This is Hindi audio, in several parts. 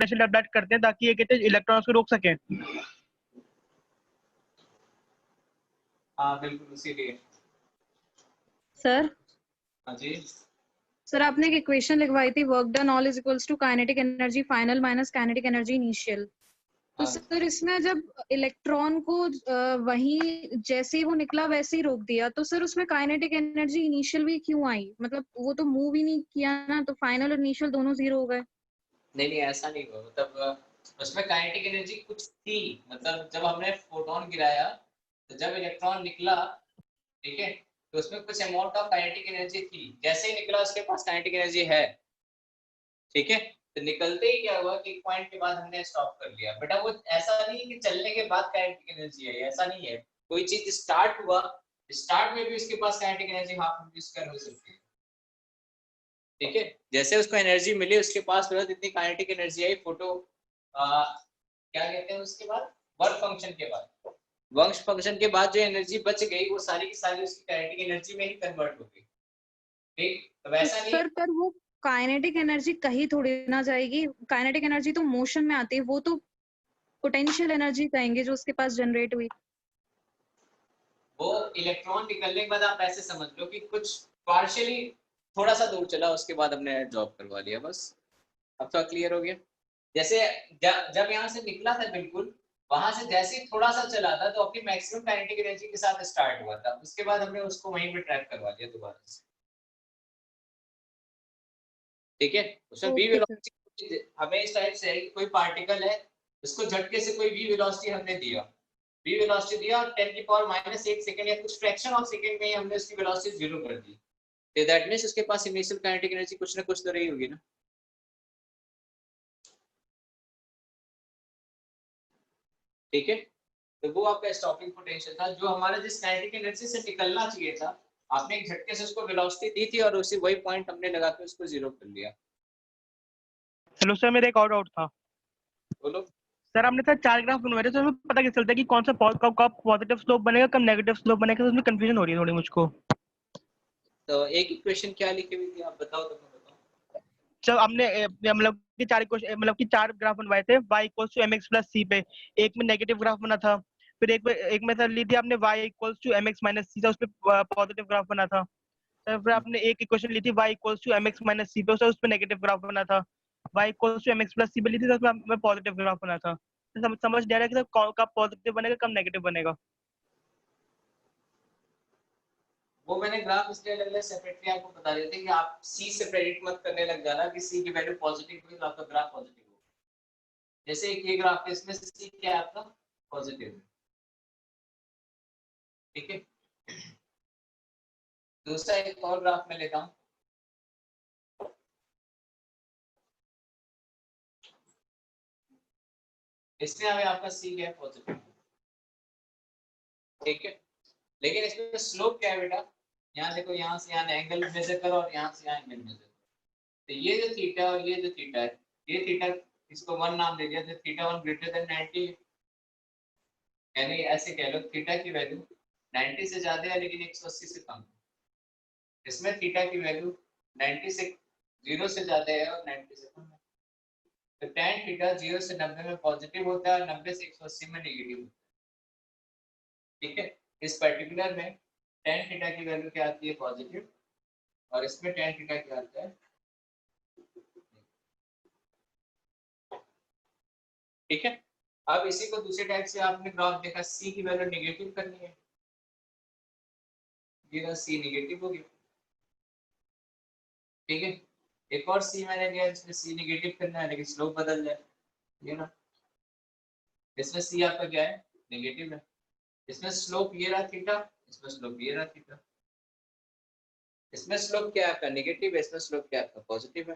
पोटेंशियल अप्लाई करते हैं ताकि ये कहते हैं इलेक्ट्रॉन्स को रोक सके। हाँ बिल्कुल इसीलिए। सर हाँ जी सर, आपने एक इक्वेशन लिखवाई थी, work done all is equals to kinetic energy final minus kinetic energy initial. तो सर इसमें जब इलेक्ट्रॉन को वहीं जैसे ही वो निकला वैसे ही रोक दिया, तो सर उसमें काइनेटिक एनर्जी इनिशियल भी क्यों आई? मतलब वो तो मूव ही नहीं किया ना, तो फाइनल और इनिशियल दोनों जीरो हो गए। नहीं ऐसा नहीं हुआ, मतलब उसमें काइनेटिक एनर्जी कुछ थी, मतलब जब हमने फोटोन गिराया तो जब इलेक्ट्रॉन निकला, ठीक है, तो उसमें कुछ अमाउंट ऑफ काइनेटिक एनर्जी थी, जैसे ही निकला उसके पास काइनेटिक एनर्जी है, ठीक है। तो निकलते ही क्या हुआ कि एक पॉइंट के बाद हमने स्टॉप कर लिया। बेटा वो ऐसा नहीं है कि चलने के बाद काइनेटिक एनर्जी है, ऐसा नहीं है। कोई चीज स्टार्ट हुआ, स्टार्ट में भी उसके पास काइनेटिक एनर्जी हाफ स्क्वायर हो सकती है, ठीक है। जैसे उसको एनर्जी मिली, उसके पास तुरंत इतनी काइनेटिक एनर्जी आई, फोटो क्या कहते हैं उसके बाद, वर्क फंक्शन के बाद, वर्क फंक्शन के बाद जो एनर्जी बच गई वो सारी की सारी उसकी काइनेटिक एनर्जी में ही कन्वर्ट हो गई, ठीक। तो वैसा नहीं सर पर वो काइनेटिक एनर्जी कहीं थोड़ी ना जाएगी, काइनेटिक एनर्जी तो मोशन में आती है, वो तो पोटेंशियल एनर्जी कहेंगे जो उसके पास जनरेट हुई। वो इलेक्ट्रॉन निकलने के बाद आप ऐसे समझ लो कि कुछ पार्शियली थोड़ा सा दूर चला, उसके बाद हमने ड्रॉप करवा लिया, बस। अब तो क्लियर हो गया। जैसे जब यहाँ से निकला था बिल्कुल, वहां से जैसे ही थोड़ा सा चला था तो अपनी मैक्सिमम काइनेटिक एनर्जी के साथ स्टार्ट हुआ था, उसके बाद हमने उसको वहीं पे ट्रैक करवा दिया दोबारा से, ठीक है। उसमें v वेलोसिटी हमें इस टाइप से है कि कोई पार्टिकल है, उसको झटके से कोई v वेलोसिटी हमने दिया, v वेलोसिटी दिया और 10 की पावर -1 सेकंड या कुछ फ्रैक्शन ऑफ सेकंड में ही हमने उसकी वेलोसिटी जीरो कर दी, तो दैट मींस उसके पास इनिशियल काइनेटिक एनर्जी कुछ ना कुछ तो रही होगी ना, ठीक है। तो वो आपका स्टॉपिंग पोटेंशियल था, जो हमारा जिस काइनेटिक एनर्जी से निकलना चाहिए था, आपने एक झटके से उसको वेलोसिटी दी थी और उसी वही पॉइंट हमने लगा के उसको जीरो कर लिया। हेलो सर, मेरा एक और डाउट था। बोलो सर, आपने सर 4 ग्राफ बनवाए थे, तो हमें पता कैसे चलता है कि कौन सा कब पॉजिटिव स्लोप बनेगा, कब नेगेटिव स्लोप बनेगा? तो उसमें कंफ्यूजन हो रही है थोड़ी मुझको। तो एक इक्वेशन क्या लिखी हुई थी, आप बताओ तो मैं बताऊं। जब हमने मतलब कि 4 क्वेश्चन, मतलब कि 4 ग्राफ बनवाए थे y = mx + c पे, एक में नेगेटिव ग्राफ बना था, फिर एक में सर ली थी आपने y = mx - c था, उस पे पॉजिटिव ग्राफ बना था। फिर आपने एक इक्वेशन ली थी y = mx - c पे, उस पे नेगेटिव ग्राफ बना था। y = mx + c पे ली थी, तो उसमें पॉजिटिव ग्राफ बना था। तो समझ नहीं आ रहा कि सर कब पॉजिटिव बनेगा, कब नेगेटिव बनेगा। वो मैंने ग्राफ इसलिए अलग अलग सेपरेटली आपको बता दिए थे कि आप c से प्रेडिक्ट मत करने लग जाना कि c की वैल्यू पॉजिटिव हुई तो आपका ग्राफ पॉजिटिव होगा। जैसे एक ये ग्राफ है, इसमें से c क्या है आपका, पॉजिटिव है, ठीक है। दूसरा एक और ग्राफ में लेता हूँ, इसमें हमें आपका c क्या है, पॉजिटिव, ठीक है। लेकिन इसमें स्लोप क्या है बेटा, यहाँ देखो, यहाँ से यहाँ एंगल मेजर करो और यहाँ से यहाँ एंगल मेजर करो, तो ये जो थीटा और ये जो थीटा है, ये थीटा, इसको 1 नाम दे दिया, तो थीटा 1 > 90, यानी ऐसे कह लो थीटा की वैल्यू 90 से ज्यादा है लेकिन 180 से कम है। इसमें थीटा की वैल्यू 90 से 0 से ज्यादा है और 90 से कम है। तो tan थीटा 0 से 90 में पॉजिटिव होता है और 90 से 180 में नेगेटिव होता है, ठीक है। इस पर्टिकुलर में tan थीटा की वैल्यू क्या आती है, पॉजिटिव, और इसमें tan थीटा क्या आता है, ठीक है। अब इसी को दूसरे टाइप से आपने ग्राफ देखा, c की वैल्यू नेगेटिव करनी है, ये c नेगेटिव हो गया, ठीक है। एक और c मैंने लिया जिसमें c नेगेटिव करना है लेकिन स्लोप बदल जाए, ये ना, इसमें c आपका क्या है, नेगेटिव है, इसमें स्लोप ये रहा थीटा, इसमें स्लोप ये रहा थीटा, इसमें स्लोप क्या है आपका, नेगेटिव है, इसमें स्लोप क्या है आपका, पॉजिटिव है,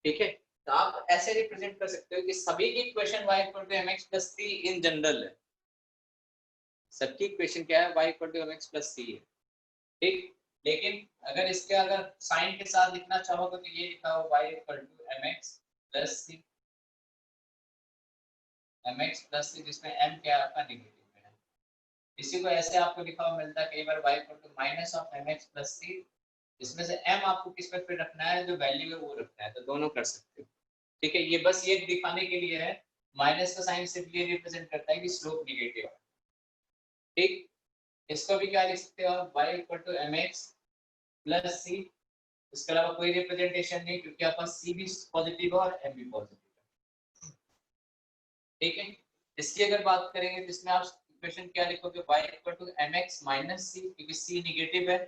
ठीक है। तो आप ऐसे रिप्रेजेंट कर सकते हो कि सभी की equation y = mx + c in general है, सबकी इक्वेशन क्या है, y = mx + c है, ठीक। लेकिन अगर इसके अगर साइन के साथ लिखना चाहोगे तो ये लिखा हो y = mx + c, mx + c, जिसमें m क्या है आपका, नेगेटिव में है। इसी को ऐसे आपको लिखा हुआ मिलता है कई बार y = -mx + c, इसमें से m आपको किस पे फिर रखना है, जो वैल्यू है वो रखना है, तो दोनों कर सकते हो। ठीक है, ये बस ये दिखाने के लिए है, माइनस का साइन सिर्फ ये रिप्रेजेंट करता है कि स्लोप नेगेटिव है। ठीक, इसको भी क्या लिख सकते हो आप, y equal to mx plus c, इसके अलावा कोई रिप्रेजेंटेशन नहीं क्योंकि आपका सी भी पॉजिटिव है और एम भी पॉजिटिव है। ठीक है, इसकी अगर बात करेंगे तो इसमें आप इक्वेशन क्या लिखोगे, y equal to mx minus c, क्योंकि सी नेगेटिव है,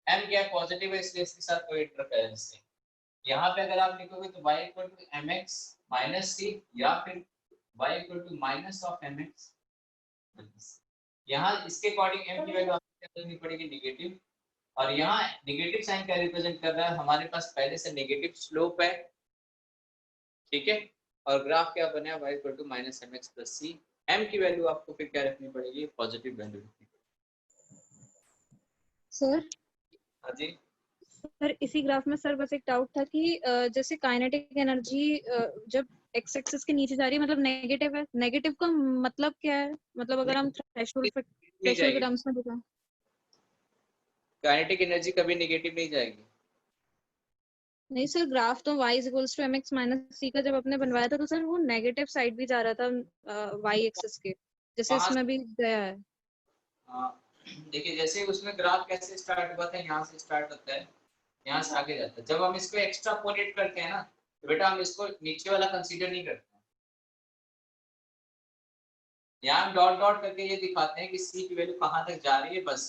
m क्या है पॉजिटिव है, इसलिए इसके साथ कोई इंटरफेरेंस नहीं। यहाँ पे अगर आप लिखोगे तो y equal to mx minus c या फिर y equal to minus of mx, यहाँ इसके अकॉर्डिंग m की वैल्यू आपको क्या करनी पड़ेगी, नेगेटिव, और यहाँ नेगेटिव साइन क्या रिप्रेजेंट कर रहा है, हमारे पास पहले से नेगेटिव स्लोप है। ठीक है, और ग्राफ क्या बना, y equal to minus mx plus c, m की वैल्यू आपको फिर क्या रखनी पड़ेगी, पॉजिटिव वैल्यू रखनी पड़ेगी। सर हाँ जी, सर इसी ग्राफ में सर बस एक डाउट था कि जैसे काइनेटिक एनर्जी जब एक्स एक्सिस के नीचे जा रही है मतलब नेगेटिव है, नेगेटिव का मतलब क्या है, मतलब अगर हम थ्रेशोल्ड नहीं के जाएगी, टर्म्स में देखें। काइनेटिक एनर्जी कभी नेगेटिव नहीं जाएगी। नहीं सर, ग्राफ तो y equals to mx minus c का जब आपने बनवाया था तो सर वो नेगेटिव साइड भी जा रहा था y एक्सिस के, जैसे वहां इसमें भी गया है। देखिए जैसे उसमें ग्राफ कैसे स्टार्ट हुआ था, यहाँ से स्टार्ट होता है, यहाँ से आगे जाता है। जब हम इसको एक्स्ट्रापोलेट करते हैं ना तो बेटा हम इसको नीचे वाला कंसीडर नहीं करते, यहाँ हम डॉट डॉट करके ये दिखाते हैं कि सी की वैल्यू कहाँ तक जा रही है। बस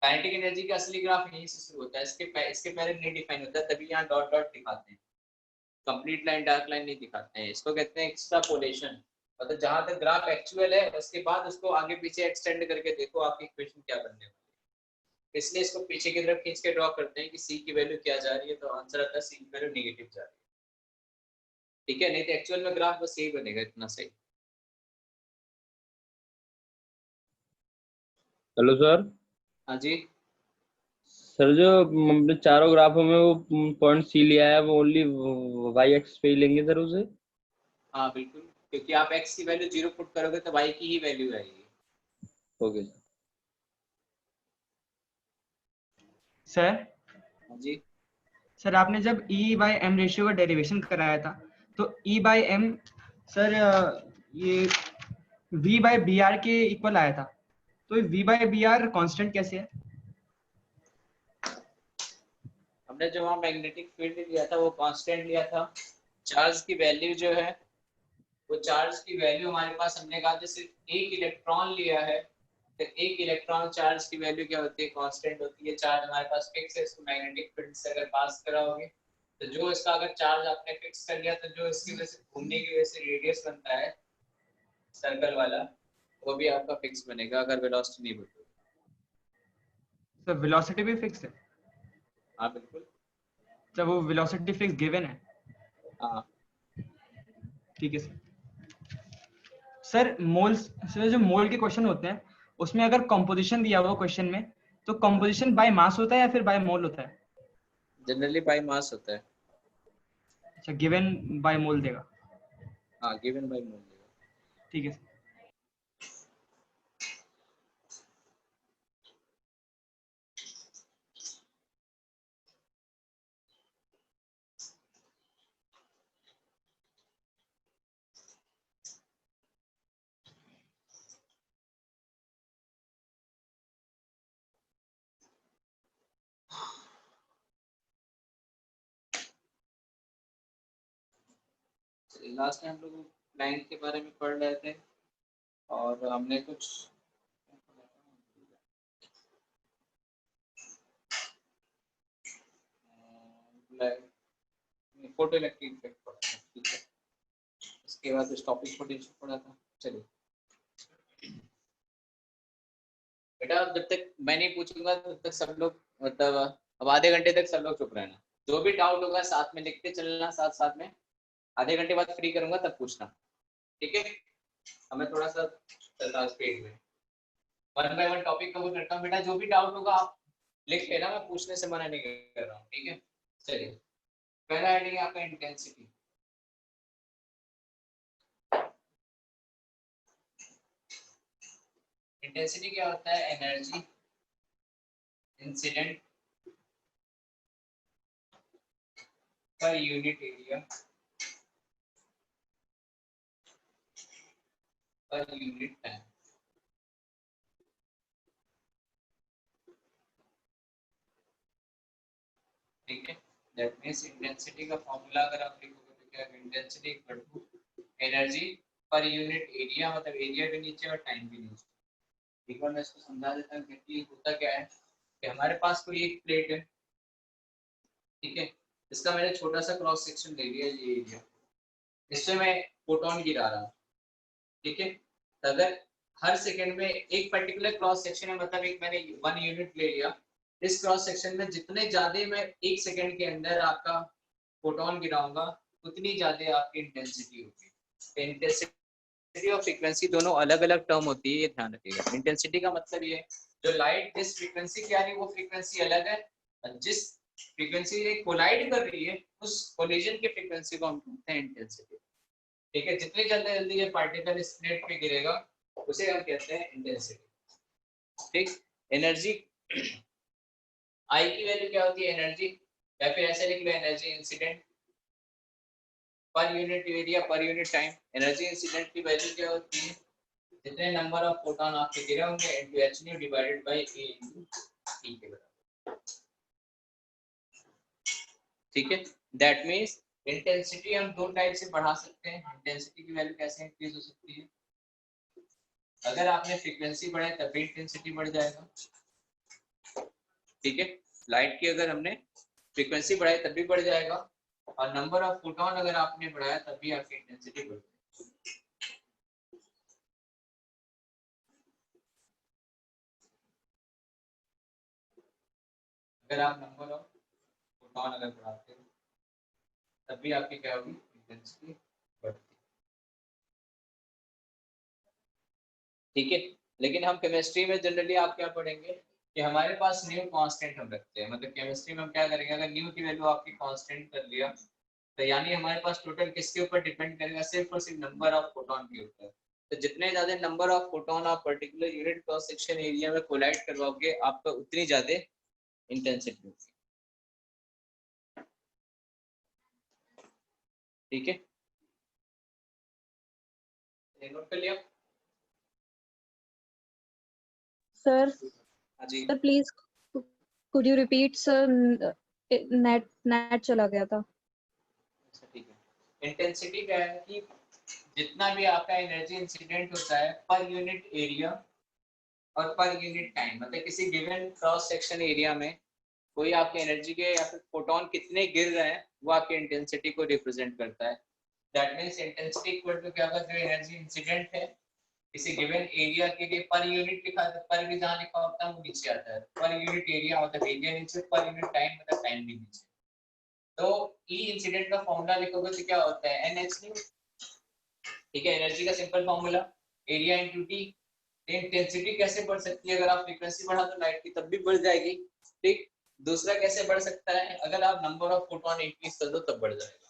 काइनेटिक एनर्जी का असली ग्राफ यहीं से शुरू होता है, इसके पहले नहीं डिफाइन होता है, तभी यहाँ डॉट डॉट दिखाते हैं, कंप्लीट लाइन डार्क लाइन नहीं दिखाते हैं। इसको कहते हैं एक्स्ट्रापोलेशन, मतलब जहां तक ग्राफ एक्चुअल है उसके बाद उसको आगे पीछे एक्सटेंड करके देखो आपकी इक्वेशन क्या बनने वाली है। इसलिए इसको पीछे की तरफ खींच के ड्रॉ करते हैं कि सी की वैल्यू क्या जा रही है, तो आंसर आता है सी की वैल्यू नेगेटिव जा रही है। ठीक है, नहीं तो एक्चुअल में ग्राफ बस यही बनेगा, इतना सही। Hello sir. हाँ जी, सर जो हमने चारों ग्राफों में वो पॉइंट सी लिया है वो ओनली वाई एक्स पे ही लेंगे सर उसे? हाँ बिल्कुल, क्योंकि आप x की वैल्यू 0 पुट करोगे तो y की ही वैल्यू आएगी। Okay sir. सर हाँ जी, सर आपने जब E बाय एम रेशियो का डेरिवेशन कराया था तो E बाय एम सर ये V बाय बी आर के इक्वल आया था, तो V by b r constant कैसे है? हमने जो वहाँ मैग्नेटिक फील्ड लिया था वो कांस्टेंट लिया था। चार्ज की वैल्यू जो है वो चार्ज की वैल्यू हमारे पास, हमने कहा जैसे एक इलेक्ट्रॉन लिया है तो एक इलेक्ट्रॉन चार्ज की वैल्यू क्या होती है, कांस्टेंट होती है। चार्ज हमारे पास फिक्स है, इसको मैग्नेटिक फील्ड से अगर पास कराओगे तो जो इसका अगर चार्ज आपने फिक्स कर लिया तो जो इसकी वजह से घूमने की वजह से रेडियस बनता है सर्कल वाला, वो भी आपका फिक्स बनेगा अगर वेलोसिटी नहीं बढ़ती। सर वेलोसिटी भी फिक्स है? हाँ बिल्कुल। सर वो वेलोसिटी फिक्स गिवन है? हाँ ठीक है सर। सर मोल्स, सर जो मोल के क्वेश्चन होते हैं उसमें अगर कंपोजिशन दिया हुआ क्वेश्चन में तो कंपोजिशन बाय मास होता है या फिर बाय मोल होता है? जनरली बाय मास होता है। अच्छा, गिवन बाय मोल देगा। हाँ गिवन बाय मोल। ठीक है सर। लास्ट टाइम हम लोग लाइन के बारे में पढ़ रहे थे और हमने कुछ फोटो इलेक्ट्रिक इफेक्ट पढ़ा था। ठीक है, इसके बाद उस टॉपिक पोटेंशियल पढ़ा था। चलिए बेटा, जब तक मैं नहीं पूछूंगा तब तक सब लोग, मतलब अब आधे घंटे तक सब लोग चुप रहना। जो भी डाउट होगा साथ में लिखते चलना, साथ साथ में। आधे घंटे बाद फ्री करूंगा तब पूछना, ठीक है? हमें थोड़ा सा चलता है स्पीड में, one by one topic cover करता हूँ। बेटा जो भी डाउट होगा आप लिख लेना, मैं पूछने से मना नहीं कर रहा हूँ, ठीक है? चलिए, पहला हेडिंग आपका इंटेंसिटी। इंटेंसिटी क्या होता है? एनर्जी इंसिडेंट पर यूनिट एरिया पर यूनिट टाइम। ठीक है, दैट मींस इंटेंसिटी का फॉर्मूला अगर आप लिखोगे तो क्या है, इंटेंसिटी इक्वल टू एनर्जी पर यूनिट एरिया, मतलब एरिया भी नीचे और टाइम भी नीचे। एक बार मैं इसको समझा देता हूँ कि होता क्या है कि हमारे पास कोई एक प्लेट है, ठीक है, इसका मैंने छोटा सा क्रॉस सेक्शन ले लिया, ये एरिया, इससे मैं फोटोन गिरा रहा हूँ, ठीक है। तो अगर हर सेकंड में एक पर्टिकुलर क्रॉस सेक्शन है, मतलब एक मैंने 1 यूनिट ले लिया, इस क्रॉस सेक्शन में जितने ज्यादा मैं एक सेकंड के अंदर आपका फोटोन गिराऊंगा उतनी ज्यादा आपकी इंटेंसिटी होगी। इंटेंसिटी और फ्रीक्वेंसी दोनों अलग अलग टर्म होती है, ये ध्यान रखिएगा। इंटेंसिटी का मतलब ये जो लाइट जिस फ्रीक्वेंसी की आ रही है वो फ्रीक्वेंसी अलग है, जिस फ्रीक्वेंसी से कोलाइड कर रही है उस कोलिजन की फ्रीक्वेंसी को हम कहते हैं इंटेंसिटी। ठीक है, जितनी जल्दी ये पार्टिकल इस प्लेट पे गिरेगा उसे हम कहते हैं इंटेंसिटी। ठीक, एनर्जी आई की वैल्यू क्या होती है, एनर्जी, या फिर ऐसे लिख लो एनर्जी इंसिडेंट पर यूनिट एरिया पर यूनिट टाइम। एनर्जी इंसिडेंट की वैल्यू क्या होती है, जितने नंबर ऑफ फोटोन आपके गिरे होंगे into h nu divided by a into e के बराबर। ठीक है, दैट मींस इंटेंसिटी हम दो टाइप से बढ़ा सकते हैं। इंटेंसिटी की वैल्यू कैसे इंक्रीज हो सकती है, अगर आपने फ्रीक्वेंसी बढ़ाई तब भी इंटेंसिटी बढ़ जाएगा। ठीक है, लाइट की अगर हमने फ्रीक्वेंसी बढ़ाई तब भी बढ़ जाएगा, और नंबर ऑफ फोटोन अगर आपने बढ़ाया तब भी आपकी इंटेंसिटी बढ़ जाएगी। अगर आप नंबर ऑफ फोटोन अगर बढ़ाते हो तब भी आपकी क्या होगी, इंटेंसिटी बढ़ती। ठीक है, लेकिन हम केमिस्ट्री में जनरली आप क्या पढ़ेंगे कि हमारे पास न्यू कांस्टेंट हम रखते हैं। मतलब केमिस्ट्री में हम क्या करेंगे, अगर न्यू की वैल्यू आपकी कांस्टेंट कर लिया तो यानी हमारे पास टोटल किसके ऊपर डिपेंड करेगा, सिर्फ और सिर्फ नंबर ऑफ फोटोन के ऊपर। तो जितने ज्यादा नंबर ऑफ फोटोन आप particular unit cross section area में कोलाइड करवाओगे आपका उतनी ज्यादा इंटेंसिटी होगी। ठीक है, नोट कर लिया सर? हाँ जी। Sir please could you repeat sir, net चला गया था। अच्छा ठीक है, इंटेंसिटी क्या है कि जितना भी आपका एनर्जी इंसिडेंट होता है पर यूनिट एरिया और पर यूनिट टाइम, मतलब किसी गिवन क्रॉस सेक्शन एरिया में कोई आपके एनर्जी के या फिर फोटोन कितने गिर रहे हैं वो आपकी इंटेंसिटी को रिप्रेजेंट करता है। That means intensity equal to क्या होगा, जो एनर्जी इंसिडेंट है किसी गिवन एरिया के लिए पर यूनिट लिखा है, पर भी जहाँ लिखा होता है वो नीचे आता है, पर यूनिट एरिया मतलब एरिया नीचे, पर यूनिट टाइम मतलब टाइम भी नीचे। तो ई इंसिडेंट का फॉर्मूला लिखोगे तो क्या होता है, NH न्यू। ठीक है, एनर्जी का simple formula area into T. Intensity कैसे बढ़ सकती है, अगर आप फ्रीक्वेंसी बढ़ा तो लाइट की तब भी बढ़ जाएगी। ठीक, दूसरा कैसे बढ़ सकता है, अगर आप नंबर ऑफ फोटोन इंक्रीज कर दो तब बढ़ जाएगा।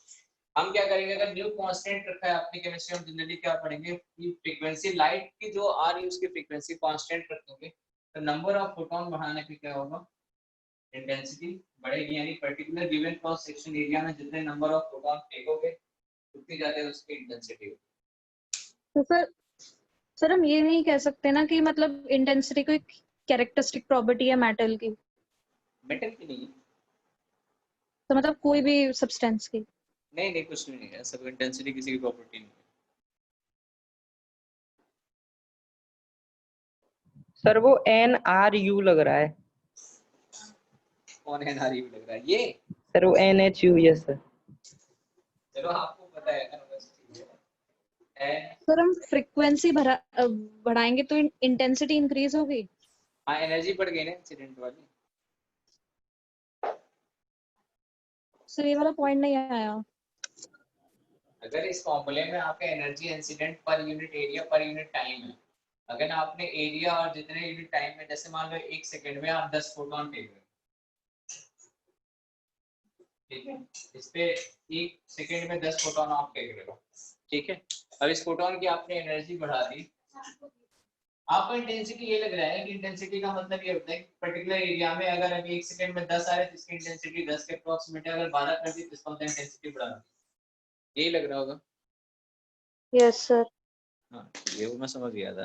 हम क्या करेंगे, अगर न्यू कांस्टेंट रखा है आपने केमिस्ट्री में, जनरली क्या पढ़ेंगे कि फ्रीक्वेंसी लाइट की जो आ रही है उसकी फ्रीक्वेंसी कांस्टेंट रखेंगे तो नंबर ऑफ फोटोन बढ़ाने पे क्या होगा, इंटेंसिटी बढ़ेगी। यानी particular given cross section area में जितने नंबर ऑफ फोटोन फेंकोगे उतनी ज्यादा उसकी इंटेंसिटी होगी। तो सर हम ये नहीं कह सकते ना कि मतलब इंटेंसिटी कोई कैरेक्टरिस्टिक प्रॉपर्टी है मेटल की? मेटल की नहीं, तो मतलब कोई भी सब्सटेंस की? नहीं नहीं कुछ नहीं है, सब इंटेंसिटी किसी की प्रॉपर्टी नहीं है। सर वो NRU लग रहा है। कौन है नारी लग रहा है ये, सर वो NHU, यस सर। चलो आपको पता है ना, बस ठीक है। सर हम फ्रीक्वेंसी बढ़ाएंगे तो इंटेंसिटी इंक्रीज होगी? हाँ, एनर्जी बढ़ गई ना इंसिडेंट वाली। सर ये वाला पॉइंट नहीं आया। अगर इस फॉर्मूले में आपका एनर्जी इंसिडेंट पर यूनिट एरिया पर यूनिट टाइम है, अगर आपने एरिया और जितने यूनिट टाइम में, जैसे मान लो एक सेकंड में आप 10 फोटोन फेंक रहे हो, ठीक है, इस पे एक सेकंड में 10 फोटोन आप फेंक रहे हो, ठीक है। अब इस फोटोन की आपने एनर्जी बढ़ा दी, आपको इंटेंसिटी ये लग रहा है कि इंटेंसिटी का मतलब ये होता है कि पर्टिकुलर एरिया में अगर अभी एक सेकंड में 10 आ रहे तो इसकी इंटेंसिटी 10 के अप्रोक्सीमेट है, अगर 12 कर दी तो इसका मतलब इंटेंसिटी बढ़ा दी, यही लग रहा होगा। Yes sir. हाँ ये वो मैं समझ गया था।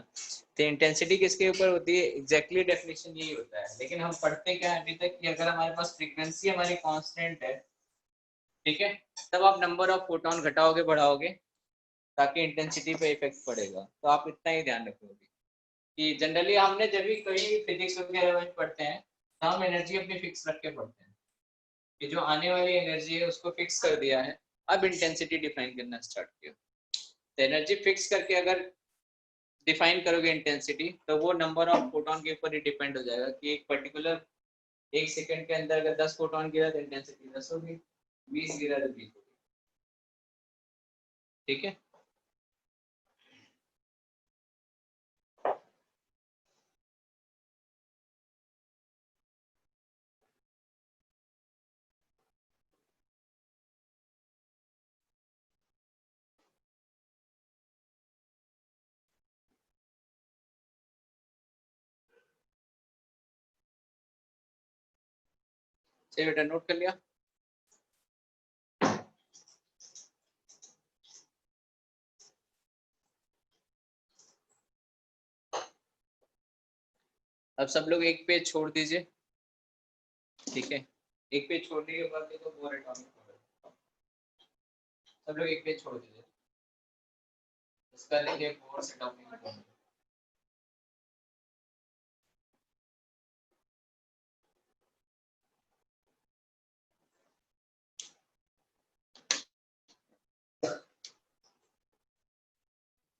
तो इंटेंसिटी किसके ऊपर होती है, एग्जैक्टली डेफिनेशन यही होता है। लेकिन हम पढ़ते क्या है अभी तक कि अगर हमारे पास फ्रीक्वेंसी हमारी कांस्टेंट है, ठीक है, तब आप नंबर ऑफ फोटोन घटाओगे बढ़ाओगे ताकि इंटेंसिटी पे इफेक्ट पड़ेगा। तो आप इतना ही ध्यान रखोगे कि जनरली हमने जब भी कहीं फिजिक्स वगैरह में पढ़ते हैं तो हम एनर्जी अपनी फिक्स रख के पढ़ते हैं कि जो आने वाली एनर्जी है उसको फिक्स कर दिया है, अब इंटेंसिटी डिफाइन करना स्टार्ट किया। तो एनर्जी फिक्स करके अगर डिफाइन करोगे इंटेंसिटी तो वो नंबर ऑफ फोटोन के ऊपर ही डिपेंड हो जाएगा कि एक पर्टिकुलर 1 सेकंड के अंदर अगर 10 फोटोन गिरा तो इंटेंसिटी 10 होगी, 20 गिरा तो 20 होगी। ठीक है, चलिए बेटा नोट कर लिया। अब सब लोग एक पेज छोड़ दीजिए, ठीक है, एक पेज छोड़ने के बाद देखो बोर एटॉमिक मॉडल, सब लोग एक पेज छोड़ दीजिए, इसका लिखिए बोर एटॉमिक मॉडल।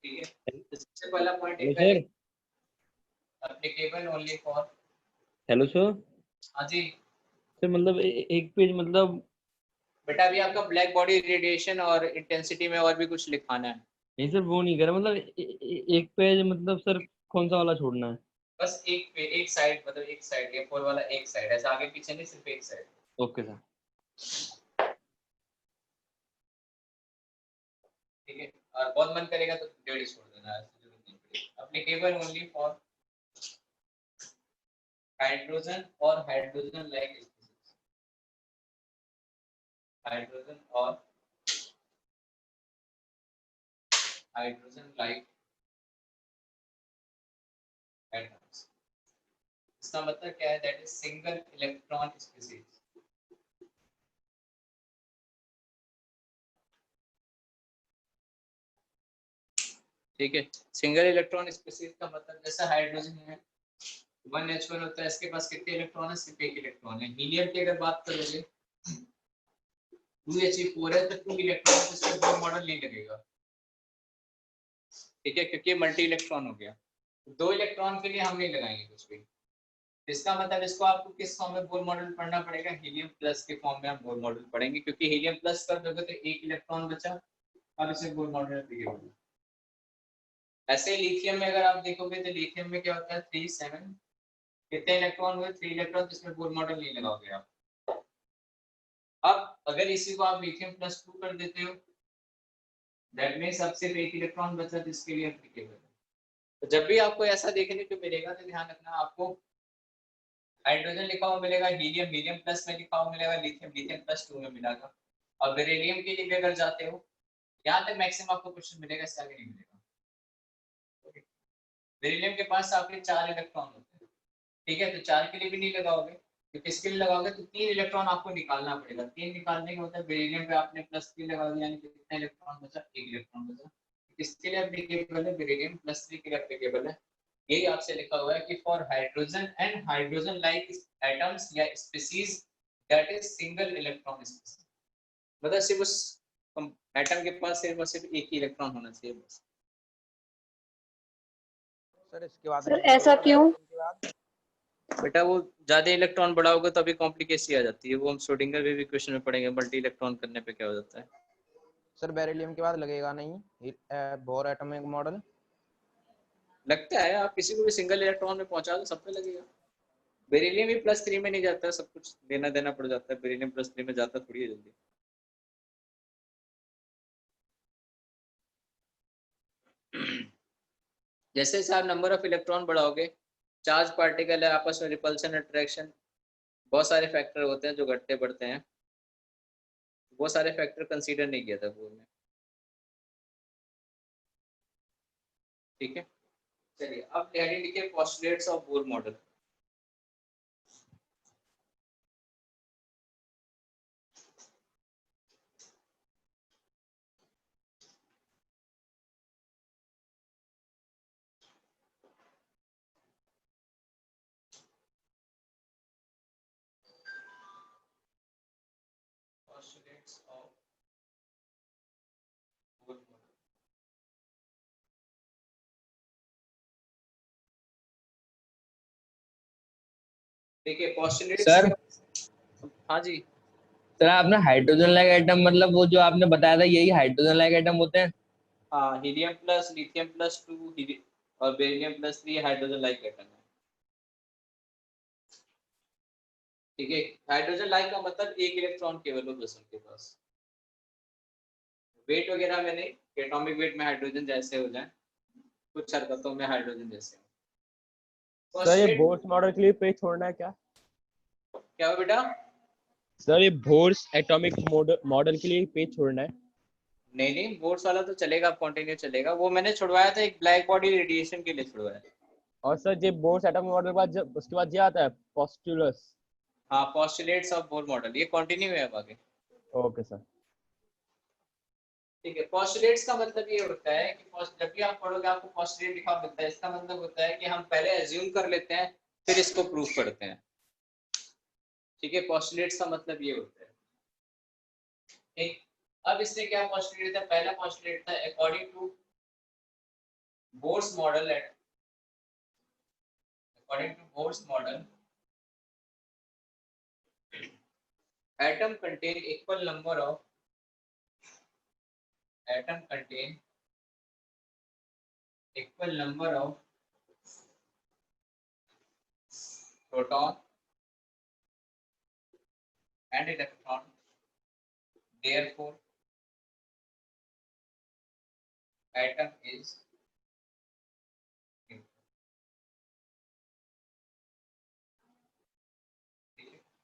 ठीक है, तो सबसे पहला पॉइंट हेलो एक sir. Applicable only for. Hello sir. हाँ जी सर मतलब एक पेज मतलब बेटा, अभी आपका ब्लैक बॉडी रेडिएशन और इंटेंसिटी में और भी कुछ लिखाना है। नहीं सर, वो नहीं करा मतलब एक पेज मतलब सर कौन सा वाला छोड़ना है? बस एक साइड, मतलब एक साइड, ये फोर वाला एक साइड, ऐसा आगे पीछे नहीं, सिर्फ एक साइड। Okay sir. ठीक है, और बहुत मन करेगा तो डेढ़ छोड़ देना, ऐसे जरूरत नहीं पड़ेगी। एप्लीकेबल ओनली फॉर हाइड्रोजन और हाइड्रोजन लाइक स्पीशीज, हाइड्रोजन और हाइड्रोजन लाइक एटम्स। इसका मतलब क्या है, that is single electron species. ठीक है, सिंगल इलेक्ट्रॉन स्पीशीज का मतलब जैसा हाइड्रोजन है 1H1 होता है, इसके पास कितने इलेक्ट्रॉन है, सिर्फ एक इलेक्ट्रॉन है। हीलियम की अगर बात करोगे 2He4 है तो 2 इलेक्ट्रॉन, इसका दो मॉडल नहीं लगेगा। ठीक है, क्योंकि मल्टी इलेक्ट्रॉन हो गया, दो इलेक्ट्रॉन के लिए हम नहीं लगाएंगे कुछ भी। इसका मतलब इसको आपको किस फॉर्म में बोर मॉडल पढ़ना पड़ेगा, हीलियम प्लस के फॉर्म में आप बोर मॉडल पढ़ेंगे, क्योंकि हीलियम प्लस कर दोगे तो एक इलेक्ट्रॉन बचा, अब इसे बोर मॉडल एप्लीकेबल। ऐसे लिथियम में अगर आप देखोगे तो लिथियम में क्या होता है 3 7, कितने इलेक्ट्रॉन हुए 3 इलेक्ट्रॉन, जिसमें बोर मॉडल नहीं लगाओगे आप। अब अगर इसी को आप लिथियम प्लस 2 कर देते हो, दैट मींस अब सिर्फ एक इलेक्ट्रॉन बचा जिसके लिए एप्लीकेबल है। तो जब भी आपको ऐसा देखने को मिलेगा तो ध्यान रखना, आपको हाइड्रोजन लिखा हुआ मिलेगा, हीलियम हीलियम प्लस में लिखा हुआ मिलेगा, लिथियम लिथियम प्लस 2 में मिलेगा। और बेरिलियम के लिए भी अगर जाते हो, यहाँ तक मैक्सिमम आपको क्वेश्चन मिलेगा, इससे आगे नहीं मिलेगा। बेरिलियम के पास आपके 4 इलेक्ट्रॉन होते हैं, ठीक है, तो 4 के लिए भी नहीं लगाओगे, तो किसके लिए लगाओगे, तो 3 इलेक्ट्रॉन आपको निकालना पड़ेगा। 3 निकालने का मतलब बेरिलियम पे आपने +3 लगा दिया, यानी कितना इलेक्ट्रॉन बचा, 1 इलेक्ट्रॉन बचा। किसके लिए एप्लीकेबल है, बेरिलियम +3 के लिए एप्लीकेबल है। यही आपसे लिखा हुआ है कि for hydrogen and hydrogen like atoms या species that is single electron species, मतलब सिर्फ उस एटम के पास सिर्फ एक ही इलेक्ट्रॉन होना चाहिए बस। सर इसके बाद सर ऐसा क्यों? बेटा वो ज्यादा इलेक्ट्रॉन बढ़ाओगे तो अभी कॉम्प्लिकेसी आ जाती है, वो हम श्रोडिंगर भी क्वेश्चन में पढ़ेंगे, मल्टी इलेक्ट्रॉन करने पे क्या हो जाता है। सर बेरिलियम के बाद लगेगा नहीं बोर एटॉमिक मॉडल? लगता है, आप किसी को भी सिंगल इलेक्ट्रॉन में पहुंचा दो सब पे लगेगा। बेरिलियम भी +3 में नहीं जाता है, सब कुछ देना देना पड़ जाता है, बेरिलियम +3 में जाता थोड़ी है जल्दी। जैसे जैसे आप नंबर ऑफ इलेक्ट्रॉन बढ़ाओगे, चार्ज पार्टिकल है, आपस में रिपल्शन अट्रैक्शन बहुत सारे फैक्टर होते हैं जो घटते बढ़ते हैं, वो सारे फैक्टर कंसीडर नहीं किया था बोर्ड में। ठीक है, चलिए अब हेडिंग लिखिए postulates of Bohr model. Postulates of Bohr model। देखिए पोस्टुलेट्स सर हाँ जी, सर आपने हाइड्रोजन लाइक एटम मतलब वो जो आपने बताया था यही हाइड्रोजन लाइक एटम होते हैं? हाँ हीलियम प्लस लिथियम प्लस 2 और beryllium plus 3 hydrogen like atom है। ठीक है, हाइड्रोजन लाइक का मतलब एक इलेक्ट्रॉन केवल हो बस उनके पास, वेट वगैरह में नहीं, एटॉमिक वेट में हाइड्रोजन जैसे हो जाए, कुछ हरकतों में हाइड्रोजन जैसे हो। सर ये बोर्स मॉडल के लिए पेज छोड़ना है क्या? क्या हो बेटा? सर ये बोर्स एटॉमिक मॉडल के लिए पेज छोड़ना है? नहीं नहीं, बोर्ड्स वाला तो चलेगा, कंटिन्यू चलेगा। वो मैंने छुड़वाया था एक ब्लैक बॉडी रेडिएशन के लिए छुड़वाया। और सर ये बोर्स एटॉमिक मॉडल के बाद उसके बाद ये आता है पोस्टुलस। हाँ पोस्टुलेट्स ऑफ बोर मॉडल, ये कंटिन्यू है अब आगे। Okay sir. ठीक है, पोस्टुलेट्स का मतलब ये होता है कि जब भी आप पढ़ोगे आपको पोस्टुलेट लिखा मिलता है, इसका मतलब होता है कि हम पहले एज्यूम कर लेते हैं फिर इसको प्रूव करते हैं। ठीक है, पोस्टुलेट्स का मतलब ये होता है। ठीक, अब इसने क्या पोस्टुलेट था? पहला पोस्टुलेट था according to Bohr's model according to Bohr's model atom contain equal number of proton and electron, therefore atom is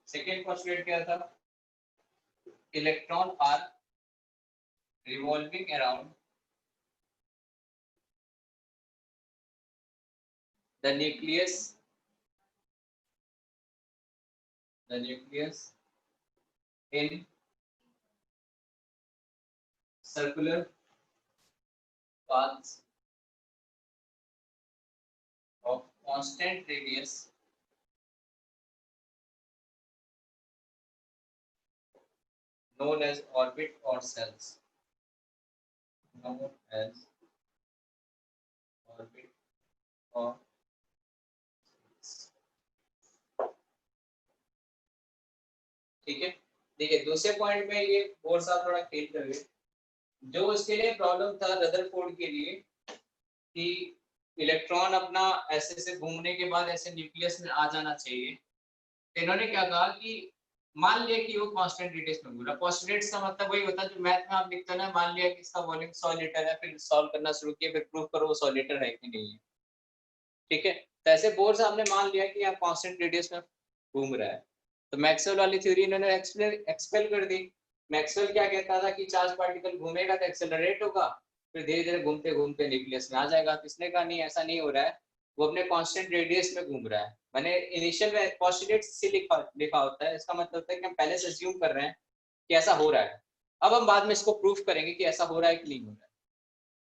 second postulate क्या था? Electron are revolving around the nucleus in circular paths of constant radius known as orbit or cells, known as orbit or ठीक है। देखिए दूसरे पॉइंट में ये बोर साहब थोड़ा खेल कर गए। जो उसके लिए प्रॉब्लम था रदरफोर्ड के लिए कि इलेक्ट्रॉन अपना ऐसे से घूमने के बाद ऐसे न्यूक्लियस में आ जाना चाहिए, तो इन्होंने क्या कहा कि मान लिया कि वो कांस्टेंट रेडियस में घूम रहा। पोस्टुलेट्स का मतलब वही होता है जो मैथ में आप लिखते हैं ना, मान लिया कि इसका वॉल्यूम 100 लीटर है, फिर सॉल्व करना शुरू किया, फिर प्रूव करो वो 100 लीटर है कि नहीं है। ठीक है, तो ऐसे बोर साहब ने मान लिया कि यहाँ कांस्टेंट रेडियस में घूम रहा है, तो मैक्सवेल वाली थ्योरी इन्होंने एक्सपेल कर दी। मैक्सवेल क्या कहता था कि चार्ज पार्टिकल घूमेगा तो एक्सेलरेट होगा, फिर धीरे धीरे घूमते घूमते न्यूक्लियस में आ जाएगा। तो इसने कहा नहीं ऐसा नहीं हो रहा है, वो अपने कांस्टेंट रेडियस में घूम रहा है। मैंने इनिशियल में पोस्टुलेट से लिखा होता है, इसका मतलब होता है कि हम पहले से अज्यूम कर रहे हैं कि ऐसा हो रहा है, अब हम बाद में इसको प्रूफ करेंगे कि ऐसा हो रहा है कि नहीं हो रहा है।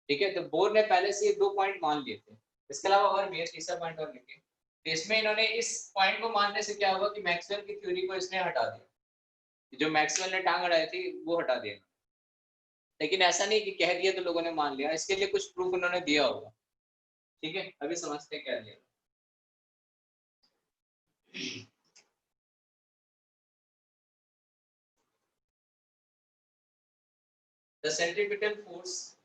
ठीक है, तो बोर ने पहले से ये 2 पॉइंट मान लिए थे, इसके अलावा और भी है, तीसरा पॉइंट और लिखे। तो इसमें इन्होंने इस पॉइंट को मानने से क्या हुआ कि मैक्सवेल की थ्योरी को इसने हटा दिया, जो मैक्सवेल ने टांग अड़ाई थी वो हटा दिया। लेकिन ऐसा नहीं कि कह दिया तो लोगों ने मान लिया, इसके लिए कुछ प्रूफ उन्होंने दिया होगा। ठीक है, अभी समझते हैं क्या दिया। The centripetal force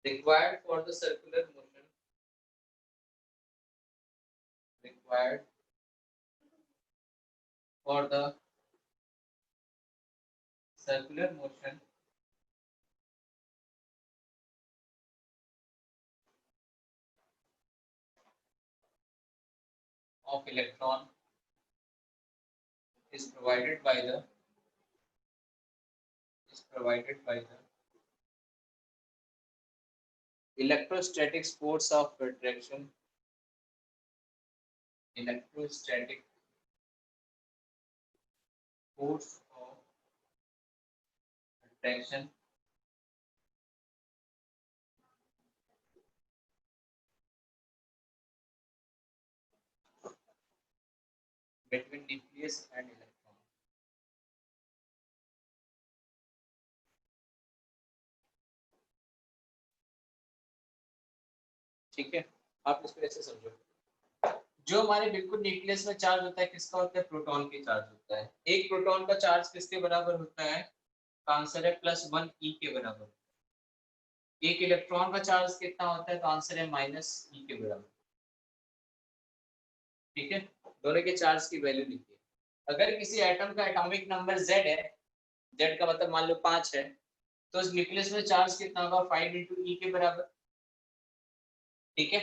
required for the circular motion of electron is provided by the is provided by the electrostatic force of attraction. Electrostatic force of attraction between nucleus and electron. ठीक है, आप इसको ऐसे समझो, जो हमारे बिल्कुल न्यूक्लियस में चार्ज होता है किसका होता है, प्रोटॉन की चार्ज होता है। एक प्रोटॉन का चार्ज किसके बराबर होता है, आंसर है +1 e के बराबर। एक इलेक्ट्रॉन का चार्ज कितना होता है, तो आंसर है -e के बराबर। ठीक है, दोनों के चार्ज की वैल्यू लिखिए। अगर किसी एटम का एटॉमिक नंबर z है, z का मतलब मान लो 5 है, तो उस न्यूक्लियस में चार्ज कितना होगा, 5 × e के बराबर। ठीक है,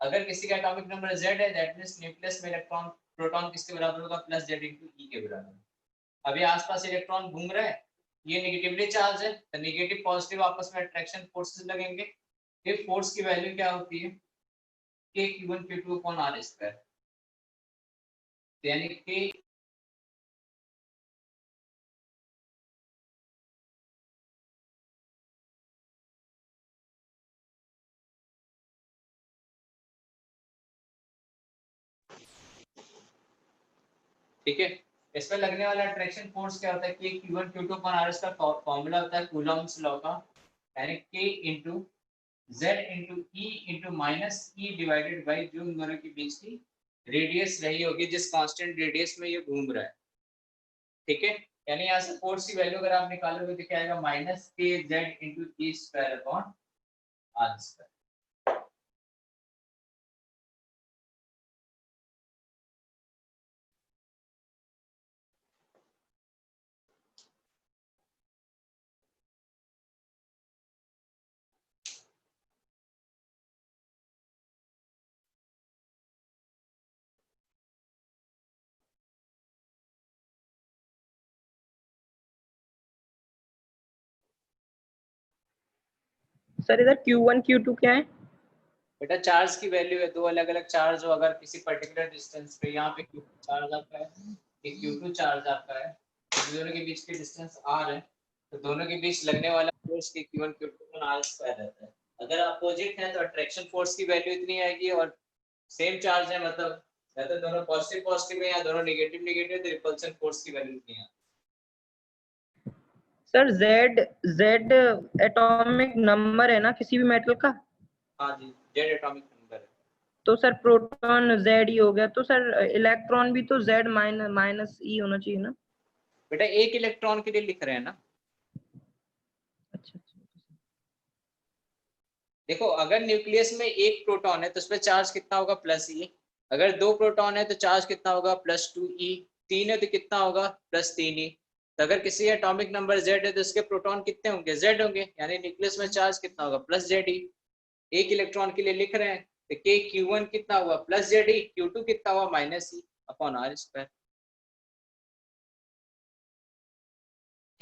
अगर किसी का एटॉमिक नंबर z है, दैट मींस न्यूक्लियस में इलेक्ट्रॉन प्रोटॉन किसके बराबर होगा, +z × e के बराबर। अभी आसपास इलेक्ट्रॉन घूम रहा है, ये नेगेटिवली चार्ज है, तो नेगेटिव पॉजिटिव आपस में अट्रैक्शन फोर्सेस लगेंगे। ये फोर्स की वैल्यू क्या होती है, K(Q1Q2)/r²। यानी कि ठीक है, इसमें लगने वाला अट्रैक्शन फोर्स क्या होता है, K(Q1Q2)/r का फॉर्मूला होता है कूलॉम्स लॉ का, यानी K × Z × E × -e divided by जो इन दोनों के बीच की रेडियस रही होगी, जिस कांस्टेंट रेडियस में ये घूम रहा है। ठीक है, यानी यहाँ से फोर्स की वैल्यू अगर आप निकालोगे तो क्या आएगा, -kz × e²/r²। सर इधर Q1 Q2 क्या है? बेटा चार्ज की वैल्यू है, दो अलग अलग चार्ज हो अगर किसी पर्टिकुलर डिस्टेंस पे, यहाँ पे Q चार्ज आपका है, एक Q2 चार्ज आपका है, तो दोनों के बीच की डिस्टेंस r है, तो दोनों के बीच लगने वाला फोर्स Q1 Q2/r² रहता है। अगर अपोजिट है तो अट्रैक्शन फोर्स की वैल्यू इतनी आएगी, और सेम चार्ज है मतलब या तो दोनों पॉजिटिव पॉजिटिव है या दोनों नेगेटिव नेगेटिव, तो रिपल्सन फोर्स की वैल्यू इतनी है। सर Z एटॉमिक नंबर है ना किसी भी मेटल का? हाँ जी, Z एटॉमिक नंबर है। तो सर प्रोटॉन Z ही हो गया, तो सर इलेक्ट्रॉन भी तो Z -e होना चाहिए ना? बेटा एक इलेक्ट्रॉन के लिए लिख रहे हैं ना। अच्छा, देखो अगर न्यूक्लियस में एक प्रोटॉन है तो उसमें चार्ज कितना होगा, +e। अगर दो प्रोटॉन है तो चार्ज कितना होगा, +2e। तीन है तो कितना होगा, +3e। तो अगर किसी एटॉमिक नंबर z है तो उसके प्रोटॉन कितने होंगे, z होंगे, यानी न्यूक्लियस में चार्ज कितना होगा, +ze। एक इलेक्ट्रॉन के लिए लिख रहे हैं तो K(Q1) कितना हुआ, +ze, Q2 कितना हुआ, -e/r²।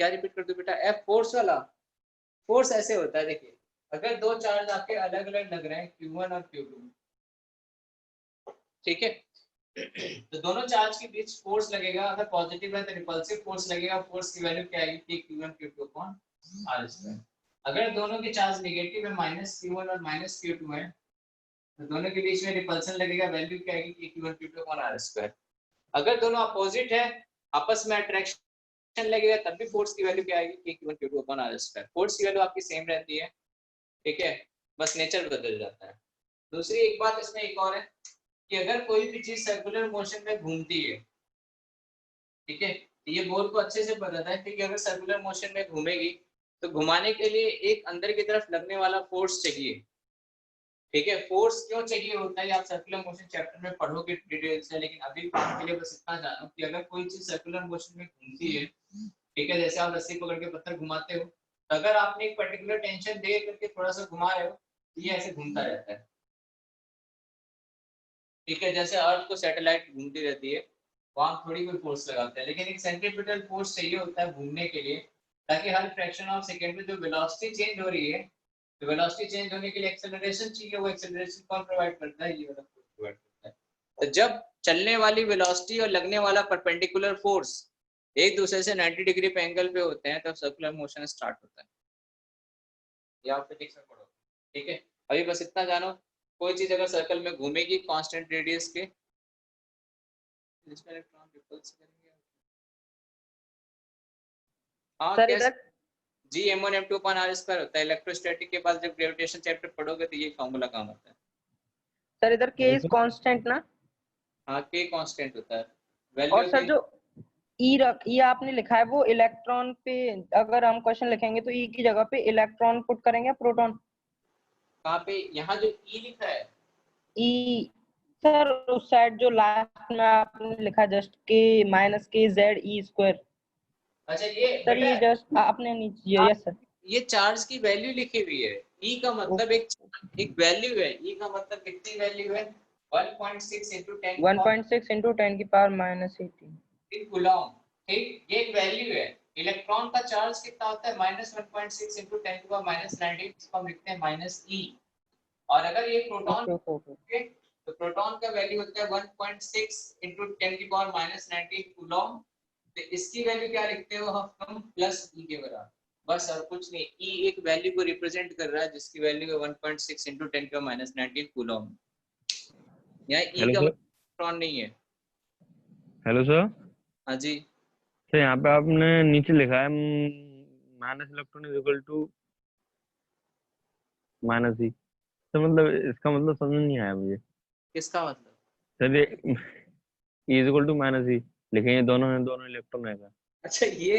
क्या रिपीट कर दूं बेटा, F फोर्स वाला। फोर्स ऐसे होता है, देखिए अगर दो चार्ज आपके अलग अलग लग रहे हैं Q1 और Q2, ठीक है, तो दोनों चार्ज के बीच फोर्स लगेगा, अगर पॉजिटिव है तो रिपल्सिव फोर्स लगेगा। फोर्स की वैल्यू क्या आएगी, Q1 Q2/r²। अगर दोनों के चार्ज नेगेटिव है, -Q1 और -Q2 है, तो दोनों के बीच में रिपल्सन लगेगा, वैल्यू क्या आएगी, Q1 Q2/r²। अगर दोनों अपोजिट है, आपस में अट्रैक्शन लगेगा, तब भी फोर्स की वैल्यू क्या आएगी, Q1 Q2/r²। फोर्स की वैल्यू आपकी सेम रहती है, ठीक है, बस नेचर बदल जाता है। दूसरी एक बात इसमें एक और है कि अगर कोई भी चीज सर्कुलर मोशन में घूमती है, ठीक है, ये बोल को अच्छे से बताता है कि अगर सर्कुलर मोशन में घूमेगी तो घुमाने के लिए एक अंदर की तरफ लगने वाला फोर्स चाहिए। ठीक है, फोर्स क्यों चाहिए होता है आप सर्कुलर मोशन चैप्टर में पढ़ोगे डिटेल से, लेकिन अभी के लिए बस इतना जानो कि अगर कोई चीज सर्कुलर मोशन में घूमती है, ठीक है, जैसे आप रस्सी पकड़ के पत्थर घुमाते हो, तो अगर आपने एक पर्टिकुलर टेंशन दे करके थोड़ा सा घुमा रहे हो तो ये ऐसे घूमता रहता है। ठीक है, जैसे अर्थ को सैटेलाइट घूमती रहती है, वहां थोड़ी कोई फोर्स लगाता है, लेकिन एक सेंट्रीपिटल फोर्स चाहिए होता है घूमने के लिए, ताकि हर फ्रैक्शन ऑफ सेकेंड में जो वेलोसिटी चेंज हो रही है, तो वेलोसिटी चेंज होने के लिए एक्सेलरेशन चाहिए, वो एक्सेलरेशन कौन प्रोवाइड करता है? ये वाला फोर्स प्रोवाइड करता है। तो जब चलने वाली वेलोसिटी और लगने वाला परपेंडिकुलर फोर्स एक दूसरे से 90 डिग्री पे एंगल पे होते हैं, तब सर्कुलर मोशन स्टार्ट होता है। ये आप फिजिक्स में पढ़ो, ठीक है। अभी बस इतना जानो, कोई चीज अगर सर्कल में घूमेगी कांस्टेंट रेडियस के, जिसमें इलेक्ट्रॉन रिपल्स करेंगे। हाँ, सर कैसे? इधर जी m1 m2 upon r square होता है। इलेक्ट्रोस्टैटिक के बाद जब ग्रेविटेशन चैप्टर पढ़ोगे तो ये फॉर्मूला काम आता है। सर इधर के इज कांस्टेंट ना, हाँ, k कांस्टेंट होता है। और वैल्यू सर जो ई आपने लिखा है वो इलेक्ट्रॉन पे, अगर हम क्वेश्चन लिखेंगे तो ई की जगह पे इलेक्ट्रॉन पुट करेंगे, प्रोटॉन। कहाँ पे? यहाँ जो e लिखा है, ई सर उस साइड जो लास्ट में आपने लिखा जस्ट के माइनस के जेड ई स्क्वायर। अच्छा ये सर ये बेटा, जस्ट आपने नीचे, यस सर। ये चार्ज की वैल्यू लिखी हुई है। e का मतलब एक वैल्यू है। e का मतलब कितनी वैल्यू है? 1.6 into 10 1.6 into 10 की पावर -18 इन कूलॉम। ठीक, ये एक वैल्यू है। इलेक्ट्रॉन का चार्ज कितना होता है? -1.6 into 10⁻19, इसको हम लिखते हैं -e। और अगर ये प्रोटॉन ओके ओके ओके। तो प्रोटॉन का वैल्यू होता है 1.6 into 10⁻19 कूलॉम। तो इसकी वैल्यू क्या लिखते हो हम? प्लस e के बराबर। बस और कुछ नहीं। e एक वैल्यू को रिप्रेजेंट कर रहा है जिसकी वैल्यू है 1.6 into 10⁻19 कूलॉम। यहाँ e हेलो का सर। इलेक्ट्रॉन नहीं है। Hello sir. हाँ जी। सर यहाँ पे आपने नीचे लिखा है minus electron is equal to minus ही। तो मतलब इसका मतलब समझ नहीं आया मुझे। किसका मतलब? सर ये इज इक्वल टू माइनस ही लिखे, ये दोनों इलेक्ट्रॉन है। अच्छा, ये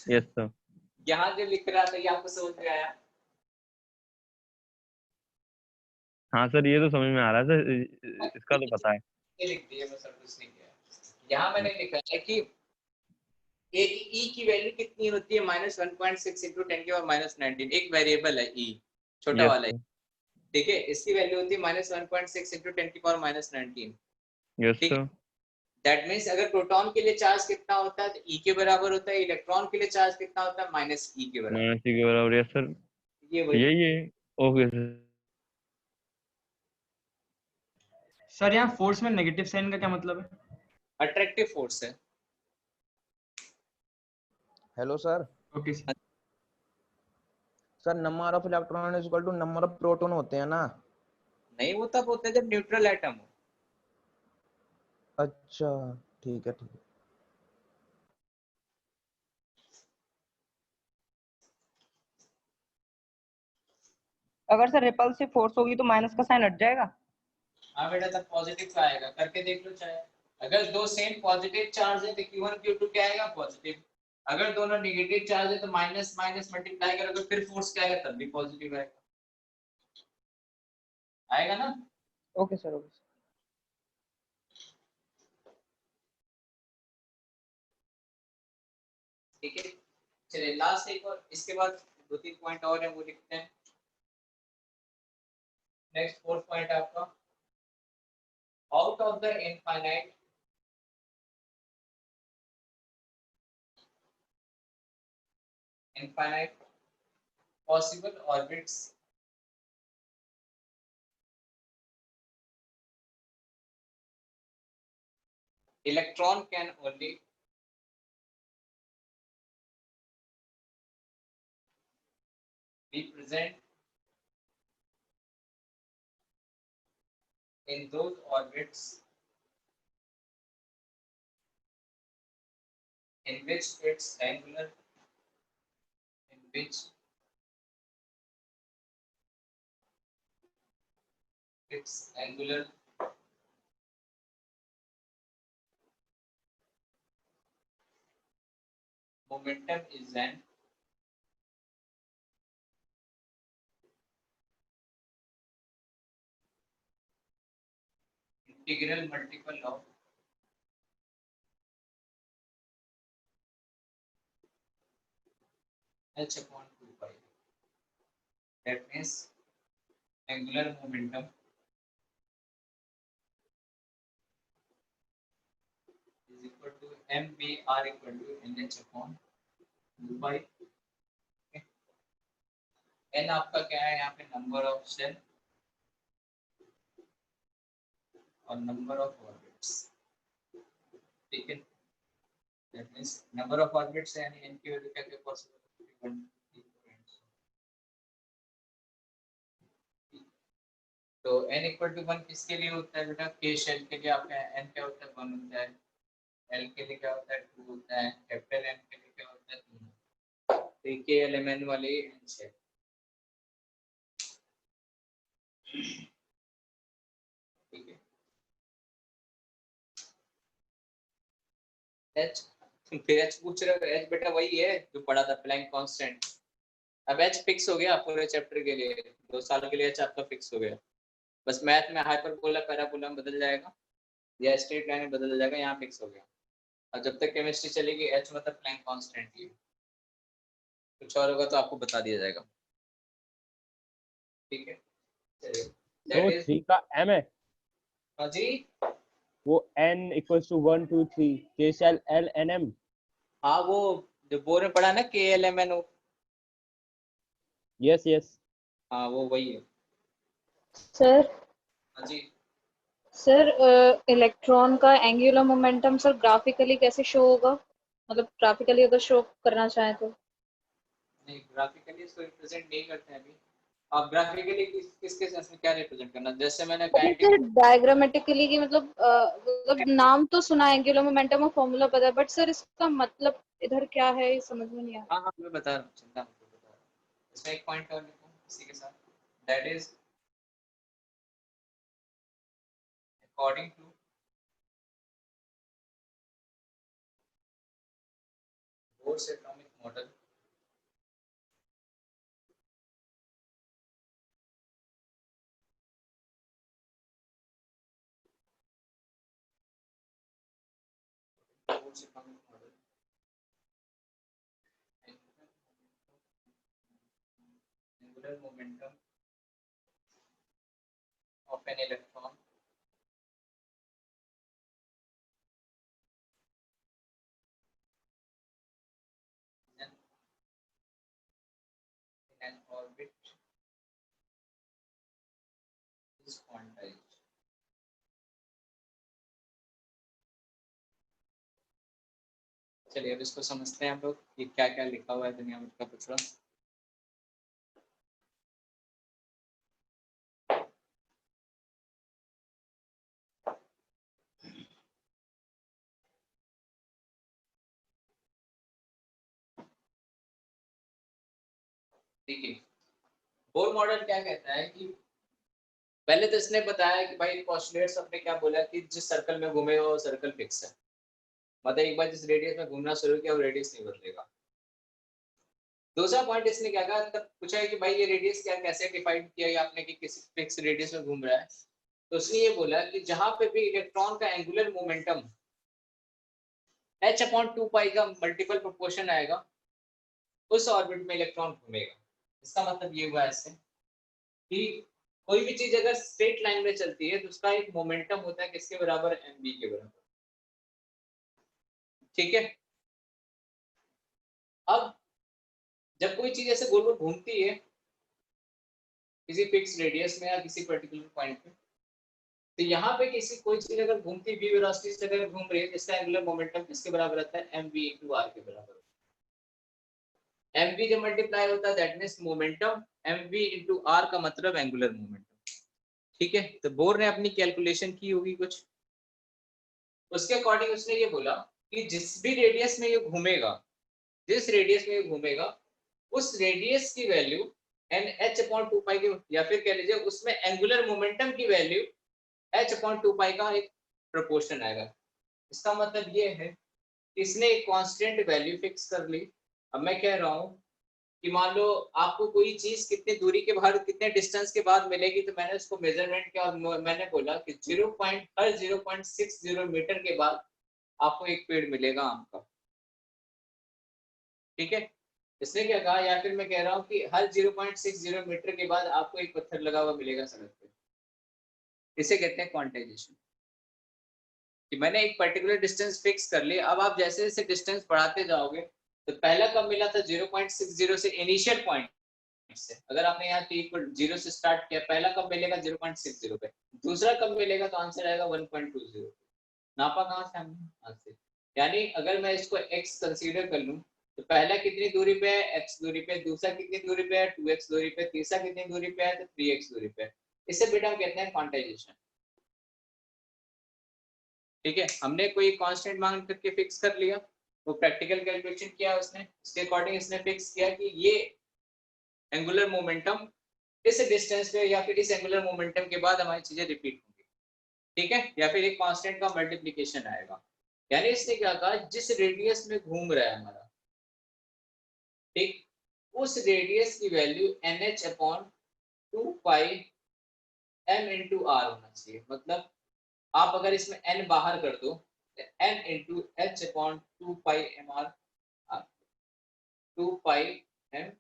यस सर। यहाँ जो लिख रहा था ये आपको समझ में आया? हाँ सर, ये तो समझ में आ रहा है सर, इसका तो पता है। ये लिख दिया, मैं सब कुछ नहीं किया। यहाँ मैंने लिखा है कि एक e की वैल्यू कितनी होती है? -1.6 into 10⁻19। एक वेरिएबल है e, छोटा यस वाला है, सर। ठीक है। इसकी वैल्यू होती है -1.6 into 10⁻19। यस ठीक है। सर। दैट मीन्स अगर प्रोटॉन के लिए चार्ज कितना होता है तो e के बराबर होता है। इलेक्ट्रॉन के लिए चार्ज कितना होता है? -e के बराबर। माइनस ही के बराबर। Yes sir. ये वही यही है। Okay sir. सर यहाँ फोर्स में नेगेटिव साइन का क्या मतलब है? अट्रैक्टिव फोर्स है। Hello sir. Okay sir. Sir number of electron is equal to number of proton होते हैं ना? नहीं, वो तब होता है जब न्यूट्रल एटम हो। अच्छा, ठीक है ठीक है। अगर सर रिपल्सिव फोर्स होगी तो माइनस का साइन हट जाएगा। हाँ बेटा, तब पॉजिटिव का आएगा। करके देख लो चाहे। अगर दो सेम पॉजिटिव चार्ज है तो Q1 Q2 क्या आएगा? पॉजिटिव। अगर दोनों नेगेटिव चार्ज है तो माइनस माइनस मल्टीप्लाई करोगे, फिर फोर्स क्या आएगा? तब भी पॉजिटिव आएगा। आएगा ना? Okay sir okay. ठीक है, चलिए लास्ट एक और, इसके बाद 2-3 पॉइंट और है वो लिखते हैं। नेक्स्ट 4th पॉइंट आपका, out of the infinite possible orbits, electron can only be present in those orbits in which its angular momentum is an integral multiple of h upon 2 pi. That means angular momentum is equal to mvr equal to nh upon 2 pi. n आपका क्या है यहाँ पे, नंबर ऑफ शेल और नंबर ऑफ ऑर्बिट्स, ठीक है। That means number of orbits यानी n की वैल्यू क्या क्या पॉसिबल है, तो n इक्वल टू 1 किसके लिए होता है बेटा, k शेल के लिए आपका n क्या होता है 1 होता है, l के लिए क्या होता है 2 होता है, कैपिटल n के लिए क्या होता है 3, तो k एलिमेंट वाले n शेल, ठीक है। h फिर h पूछ रहे हो, h बेटा वही है जो पढ़ा था प्लैंक कांस्टेंट। अब h फिक्स हो गया पूरे चैप्टर के लिए, 2 साल के लिए h आपका फिक्स हो गया। बस मैथ में हाइपरबोला पैराबोला में बदल जाएगा या स्ट्रेट लाइन में बदल जाएगा, यहाँ फिक्स हो गया। और जब तक केमिस्ट्री चलेगी h मतलब प्लैंक कांस्टेंट ही है, कुछ और होगा तो आपको बता दिया जाएगा, ठीक है। चलिए तो दैट इज 3 का m है, हाँ जी, वो n equals to 1 2 3 k shell l n m। हाँ वो जो बोर्ड में पढ़ा ना KLMNO, यस यस। हाँ वो वही है। सर हाँ जी, सर इलेक्ट्रॉन का एंगुलर मोमेंटम सर ग्राफिकली कैसे शो होगा, मतलब ग्राफिकली अगर शो करना चाहें तो। नहीं ग्राफिकली इसको रिप्रेजेंट नहीं करते हैं अभी। आप ग्राफिकली किसके सेंस में क्या रिप्रेजेंट करना, जैसे मैंने सर डायग्रामेटिकली की मतलब नाम तो सुना है, एंगुलर मोमेंटम और फॉर्मूला पता है, बट सर इसका मतलब इधर क्या है ये समझ में नहीं आ रहा। हाँ हाँ मैं बता रहा हूँ, चिंता मत करो, बता रहा हूँ। इसमें एक पॉइंट और लिखूँ इसी के साथ, that is according to Bohr's atomic model angular momentum of an electron in an orbit is quantized। चलिए अब इसको समझते हैं हम लोग कि क्या क्या लिखा हुआ है दुनिया में का पिछड़ा। देखिए बोर मॉडल क्या कहता है कि पहले तो इसने बताया कि भाई पोस्टुलेट्स अपने क्या बोला कि जिस सर्कल में घूमे वो सर्कल फिक्स है, मतलब एक बार जिस रेडियस में घूमना शुरू किया वो रेडियस नहीं बदलेगा। दूसरा पॉइंट इसने क्या कहा, तब पूछा है कि भाई ये रेडियस क्या कैसे डिफाइन किया है आपने कि किसी फिक्स रेडियस में घूम रहा है, तो उसने ये बोला कि जहां पे भी इलेक्ट्रॉन का एंगुलर मोमेंटम h/2 पाई का मल्टीपल प्रोपोर्शन आएगा उस ऑर्बिट में इलेक्ट्रॉन घूमेगा। इसका मतलब ये हुआ इससे कि कोई भी चीज अगर स्ट्रेट लाइन में चलती है तो उसका एक मोमेंटम होता है किसके बराबर, mv के बराबर, ठीक है। अब जब कोई चीज ऐसे गोल गोल घूमती है किसी फिक्स रेडियस में या किसी पर्टिकुलर पॉइंट पे, तो यहाँ पे किसी कोई चीज अगर घूमती v वेलोसिटी से अगर घूम रही है, इसका एंगुलर मोमेंटम किसके बराबर आता है, mv * r के बराबर। mv जब मल्टीप्लाई होता है that means momentum, mv * r का मतलब एंगुलर मोमेंटम, ठीक है। तो बोर ने अपनी कैलकुलेशन की होगी कुछ, उसके अकॉर्डिंग उसने ये बोला कि जिस भी रेडियस में ये घूमेगा, जिस रेडियस में ये घूमेगा उस रेडियस की वैल्यू h/2 पाई की, या फिर कह लीजिए उसमें एंगुलर मोमेंटम की वैल्यू h/2 पाई का एक प्रोपोर्शन आएगा। इसका मतलब ये है कि इसने एक कांस्टेंट वैल्यू फिक्स कर ली। अब मैं कह रहा हूँ कि मान लो आपको कोई चीज कितनी दूरी के बाहर कितने डिस्टेंस के बाद मिलेगी, तो मैंने उसको मेजरमेंट किया और मैंने बोला कि 0.60 मीटर के बाद आपको एक पेड़ मिलेगा आम का, ठीक है। इसने क्या कहा, या फिर मैं कह रहा हूँ कि हर 0.60 मीटर के बाद आपको एक पत्थर लगा हुआ मिलेगा सड़क पे, इसे कहते हैं क्वांटाइजेशन। कि मैंने एक पर्टिकुलर डिस्टेंस फिक्स कर ली, अब आप जैसे जैसे डिस्टेंस बढ़ाते जाओगे, तो पहला कब मिला था 0.60 से इनिशियल पॉइंट पॉइंट से। अगर आपने यहाँ t इक्वल 0 से स्टार्ट किया, पहला कब मिलेगा 0.60 पे, दूसरा कब मिलेगा तो आंसर आएगा 1.20। नापा कहाँ से हमने, यहाँ से। यानी अगर मैं इसको x कंसीडर कर लूं तो पहला कितनी दूरी पे है, x दूरी पे, दूसरा कितनी दूरी पे है, 2x दूरी पे, तीसरा कितनी दूरी पे है तो 3x दूरी पे। इसे बेटा हम कहते हैं क्वांटाइजेशन। ठीक है, हमने कोई कांस्टेंट मांग करके फिक्स कर लिया, वो प्रैक्टिकल कैलकुलेशन किया उसने, उसके अकॉर्डिंग इसने फिक्स किया कि ये एंगुलर मोमेंटम इस डिस्टेंस पे या फिर इस एंगुलर मोमेंटम के बाद हमारी चीजें रिपीट होंगी। ठीक है, या फिर एक कांस्टेंट का मल्टीप्लिकेशन आएगा। यानी इसने क्या कहा, जिस रेडियस में घूम रहा है हमारा, ठीक, उस रेडियस की वैल्यू NH/2 पाई m into r होना चाहिए। मतलब आप अगर इसमें n बाहर कर दो तो n into h/2 पाई mr 2 पाई m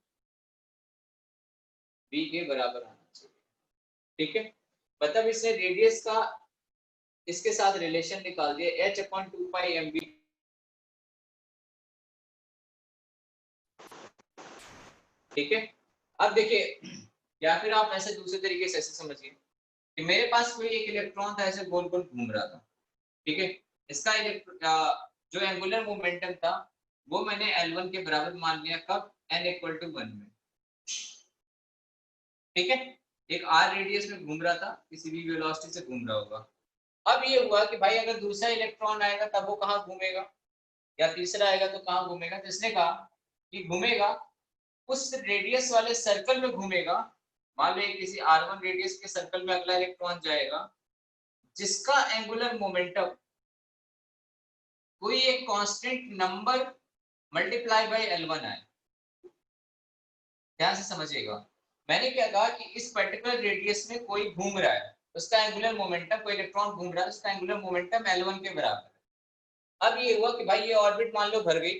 v के बराबर आना चाहिए। ठीक है, मतलब इसने रेडियस का इसके साथ रिलेशन निकाल दिया, h/2 पाई mv। ठीक है, अब देखिए, या फिर आप ऐसे दूसरे तरीके से ऐसे समझिए कि मेरे पास कोई एक इलेक्ट्रॉन था, ऐसे गोल गोल घूम रहा था। ठीक है, इसका जो एंगुलर मोमेंटम था वो मैंने L1 के बराबर मान लिया, कब, n = 1 में। ठीक है, एक r रेडियस में घूम रहा था, किसी भी वेलोसिटी से घूम रहा होगा। अब ये हुआ कि भाई अगर दूसरा इलेक्ट्रॉन आएगा तब वो कहाँ घूमेगा, या तीसरा आएगा तो कहाँ घूमेगा, तो इसने कहा कि घूमेगा उस रेडियस वाले सर्कल में घूमेगा। मान लो किसी r1 रेडियस के सर्कल में अगला इलेक्ट्रॉन जाएगा जिसका एंगुलर मोमेंटम कोई एक constant number multiply by L1 आए। ध्यान से समझिएगा, मैंने क्या कहा कि इस पर्टिकुलर रेडियस में कोई घूम रहा है, उसका एंगुलर मोमेंटम, कोई इलेक्ट्रॉन घूम रहा है, उसका एंगुलर मोमेंटम L1 के बराबर है। अब ये हुआ कि भाई ये ऑर्बिट मान लो भर गई।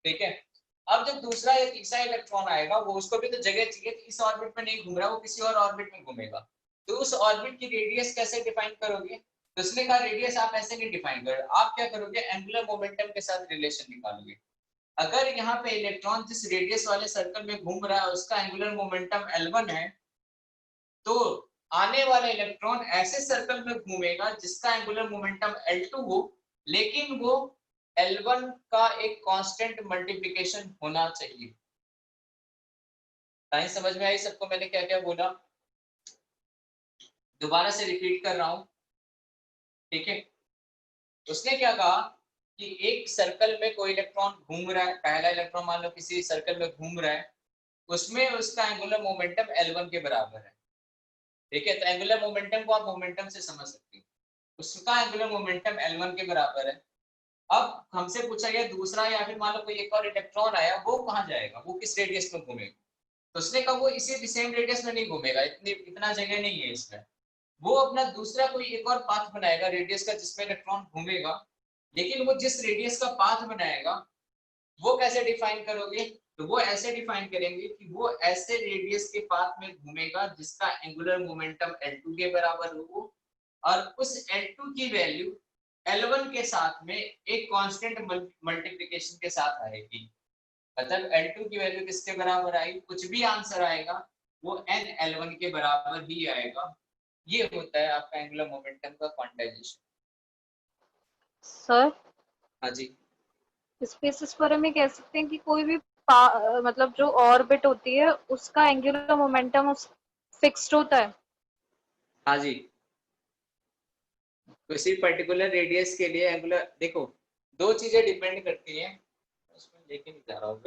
ठीक है, अब जब दूसरा या तीसरा इलेक्ट्रॉन आएगा, वो उसको भी तो जगह चाहिए, तो इस ऑर्बिट में नहीं घूम रहा, वो किसी और ऑर्बिट में घूमेगा। तो उस ऑर्बिट की रेडियस कैसे डिफाइन करोगे, तो उसने कहा रेडियस आप ऐसे नहीं डिफाइन करोगे, आप क्या करोगे, एंगुलर मोमेंटम के साथ रिलेशन निकालोगे। अगर यहाँ पे इलेक्ट्रॉन जिस रेडियस वाले सर्कल में घूम रहा है उसका एंगुलर मोमेंटम L1 है, तो आने वाला इलेक्ट्रॉन ऐसे सर्कल में घूमेगा जिसका एंगुलर मोमेंटम L2 हो, लेकिन वो L1 का एक कांस्टेंट मल्टीप्लिकेशन होना चाहिए। साइंस समझ में आई सबको, मैंने क्या क्या बोला, दोबारा से रिपीट कर रहा हूं। ठीक है, उसने क्या कहा कि एक सर्कल में कोई इलेक्ट्रॉन घूम रहा है, पहला इलेक्ट्रॉन मान लो किसी सर्कल में घूम रहा है, उसमें उसका एंगुलर मोमेंटम L1 के बराबर है। ठीक है, तो एंगुलर मोमेंटम को आप मोमेंटम से समझ सकते हो, उसका एंगुलर मोमेंटम L1 के बराबर है। अब हमसे पूछा गया दूसरा या फिर मान लो कोई एक और इलेक्ट्रॉन आया, वो कहाँ जाएगा, वो किस रेडियस में घूमेगा, तो उसने कहा वो इसी सेम रेडियस में नहीं घूमेगा, इतना जगह नहीं है इसमें, वो अपना दूसरा कोई एक और पाथ बनाएगा रेडियस का जिसमें इलेक्ट्रॉन घूमेगा। लेकिन वो जिस रेडियस का पाथ बनाएगा वो कैसे डिफाइन करोगे, तो वो ऐसे डिफाइन करेंगे कि वो ऐसे रेडियस के पाथ में घूमेगा जिसका एंगुलर मोमेंटम L2 के बराबर हो, और उस L2 की वैल्यू L1 के साथ में एक कांस्टेंट मल्टीप्लिकेशन के साथ आएगी। मतलब L2 की वैल्यू किसके बराबर आएगी, कुछ भी आंसर आएगा वो n L1 के बराबर ही आएगा। ये होता है आपका एंगुलर मोमेंटम का क्वांटाइजेशन। सर हाँ जी, इस बेसिस पर हम ये कह सकते हैं कि कोई भी मतलब जो ऑर्बिट होती है उसका एंगुलर मोमेंटम उस फिक्स्ड होता है। हाँ जी, किसी पर्टिकुलर रेडियस के लिए एंगुलर, देखो दो चीजें डिपेंड करती हैं, उसमें लेके नहीं जा रहा हूँ।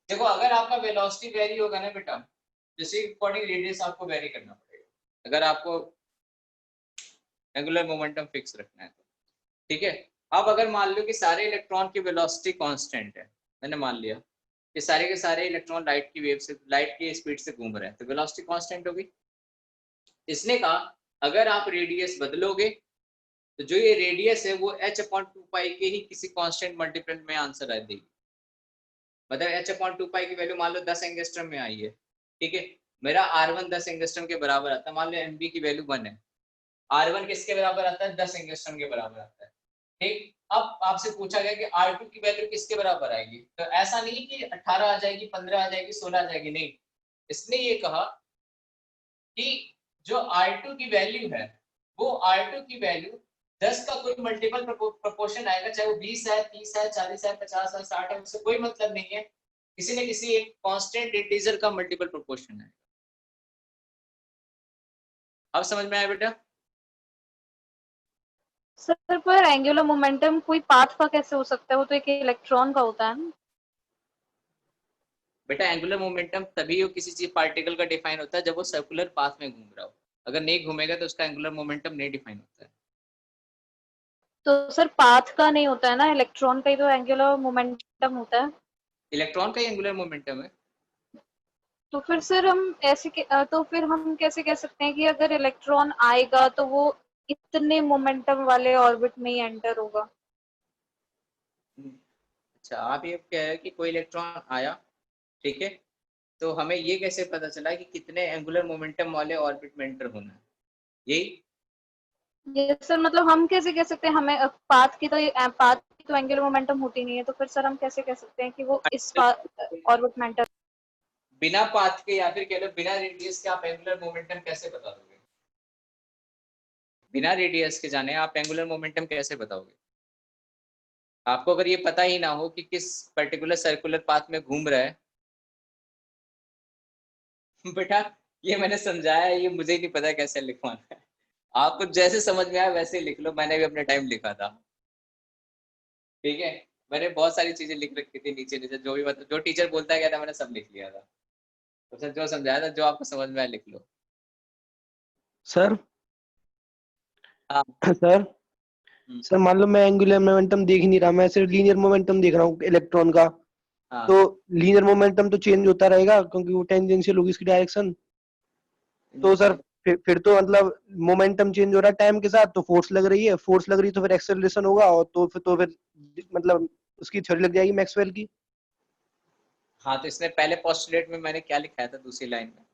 देखो अगर आपका वेलोसिटी वेरी होगा ना बेटा, जिसके अकॉर्डिंग रेडियस आपको वेरी करना पड़ेगा, अगर आपको एंगुलर मोमेंटम फिक्स रखना है तो। ठीक है, अब अगर मान लो कि सारे इलेक्ट्रॉन की वेलोसिटी कांस्टेंट है, मैंने मान लिया कि सारे के सारे इलेक्ट्रॉन लाइट की वेव से, लाइट की स्पीड से घूम रहे हैं, तो वेलोसिटी कांस्टेंट होगी। इसने कहा अगर आप रेडियस बदलोगे तो जो ये रेडियस है वो h/2 पाई के ही किसी कांस्टेंट मल्टीपल में आंसर आ देगी। मतलब h/2 पाई की वैल्यू मान लो 10 एंगस्ट्रॉम में आई है। ठीक है, मेरा R1 10 एंगस्ट्रॉम के बराबर आता है, मान लो mv की वैल्यू 1 है, R1 किसके बराबर आता है, 10 एंगस्ट्रॉम के बराबर आता है। ठीक, अब आपसे पूछा गया कि R2 की वैल्यू किसके बराबर आएगी, तो ऐसा नहीं कि 18 आ जाएगी, 15 आ जाएगी, 16 आ जाएगी, नहीं, इसने ये कहा कि जो R2 की वैल्यू है वो R2 की वैल्यू 10 का कोई मल्टीपल प्रोपोर्शन आएगा, चाहे वो 20 है, 30 है, 40 है, 50 है, 60 है, उससे कोई मतलब नहीं है, किसी न किसी एक कांस्टेंट इंटीजर का मल्टीपल प्रोपोर्शन है। अब समझ में आया बेटा? सर पर एंगुलर मोमेंटम कोई पाथ का कैसे हो सकता है, वो तो एक इलेक्ट्रॉन का होता है ना। बेटा एंगुलर मोमेंटम तभी वो किसी चीज पार्टिकल का डिफाइन होता है जब वो सर्कुलर पाथ में घूम रहा हो, अगर नहीं घूमेगा तो उसका एंगुलर मोमेंटम नहीं डिफाइन होता है। तो सर पाथ का नहीं होता है ना, इलेक्ट्रॉन का ही तो एंगुलर मोमेंटम होता है। इलेक्ट्रॉन का ही एंगुलर मोमेंटम है। तो फिर सर हम तो फिर हम कैसे कह सकते हैं कि अगर इलेक्ट्रॉन आएगा तो वो इतने मोमेंटम वाले ऑर्बिट में ही एंटर होगा। अच्छा, आप ये कह रहे हैं कि कोई इलेक्ट्रॉन आया, ठीक है, तो हमें ये कैसे पता चला कि कितने एंगुलर मोमेंटम वाले ऑर्बिट में एंटर होना है, यही? ये सर मतलब हम कैसे कह सकते हैं, हमें पाथ की तो एंगुलर मोमेंटम होती नहीं है, तो फिर सर हम कैसे कह सकते हैं कि वो इस ऑर्बिट में एंटर। बिना पाथ के या फिर कह लो बिना रेडियस के आप एंगुलर मोमेंटम कैसे बता दोगे? बिना रेडियस के जाने आप एंगुलर मोमेंटम कैसे बताओगे? आपको अगर ये पता ही ना हो कि किस पर्टिकुलर सर्कुलर पाथ में घूम रहा है बेटा ये मैंने समझाया है, ये मुझे ही नहीं पता कैसे लिखवाना है। आपको जैसे समझ में आया वैसे ही लिख लो, मैंने भी अपने टाइम लिखा था, ठीक है। मैंने बहुत सारी चीजें लिख रखी थी नीचे नीचे, जो भी मतलब जो टीचर बोलता गया था मैंने सब लिख लिया था। तो सर जो समझाया था, जो आपको समझ में आया लिख लो। सर हाँ। सर सर मान लो मैं एंगुलर मोमेंटम देख ही नहीं रहा, मैं सिर्फ लीनियर मोमेंटम देख रहा हूँ इलेक्ट्रॉन का, हाँ। तो लीनियर मोमेंटम तो चेंज होता रहेगा क्योंकि वो टेंजेंशियल होगी इसकी डायरेक्शन। तो सर फिर तो मतलब मोमेंटम चेंज हो रहा है टाइम के साथ, तो फोर्स लग रही है, फोर्स लग रही है तो फिर एक्सेलरेशन होगा, और तो फिर मतलब उसकी थ्योरी लग जाएगी मैक्सवेल की। हाँ, तो इसने पहले पोस्टुलेट में मैंने क्या लिखाया था दूसरी लाइन में?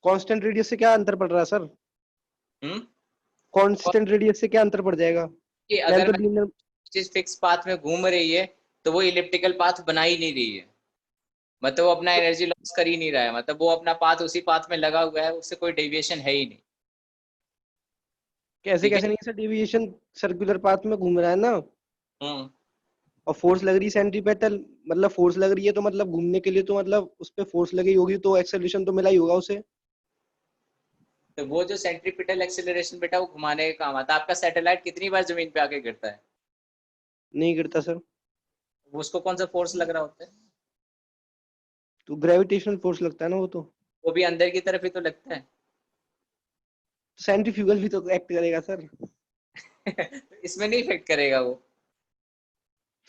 कांस्टेंट रेडियस से क्या अंतर पड़ रहा है सर? हम्म कांस्टेंट रेडियस से क्या अंतर पड़ जाएगा? कि मैंने अगर तो मैं लीनियर। चीज फिक्स पाथ में घूम रही है तो वो इलिप्टिकल पाथ बना ही नहीं रही है, मतलब वो अपना एनर्जी लॉस कर ही नहीं रहा है, मतलब वो अपना पाथ उसी पाथ में लगा हुआ है, उससे कोई डेविएशन है ही नहीं। कैसे ठीक है। कैसे नहीं सर, डेविएशन सर्कुलर पाथ में घूम रहा है ना, हम्म और फोर्स लग रही है सेंट्रीपेटल, मतलब फोर्स लग रही है तो मतलब घूमने के लिए तो मतलब उस पे फोर्स लगी होगी तो एक्सेलरेशन तो मिला ही होगा उसे। तो वो जो सेंट्रीपिटल एक्सेलरेशन बेटा वो घुमाने का काम आता है। आपका सैटेलाइट कितनी बार जमीन पे आके गिरता है? नहीं गिरता सर। वो उसको कौन सा फोर्स लग रहा होता है? तो ग्रेविटेशनल फोर्स लगता है ना वो तो। वो भी अंदर की तरफ ही तो लगता है। सेंट्रीफ्यूगल भी तो एक्ट करेगा सर। तो इसमें नहीं इफेक्ट करेगा वो?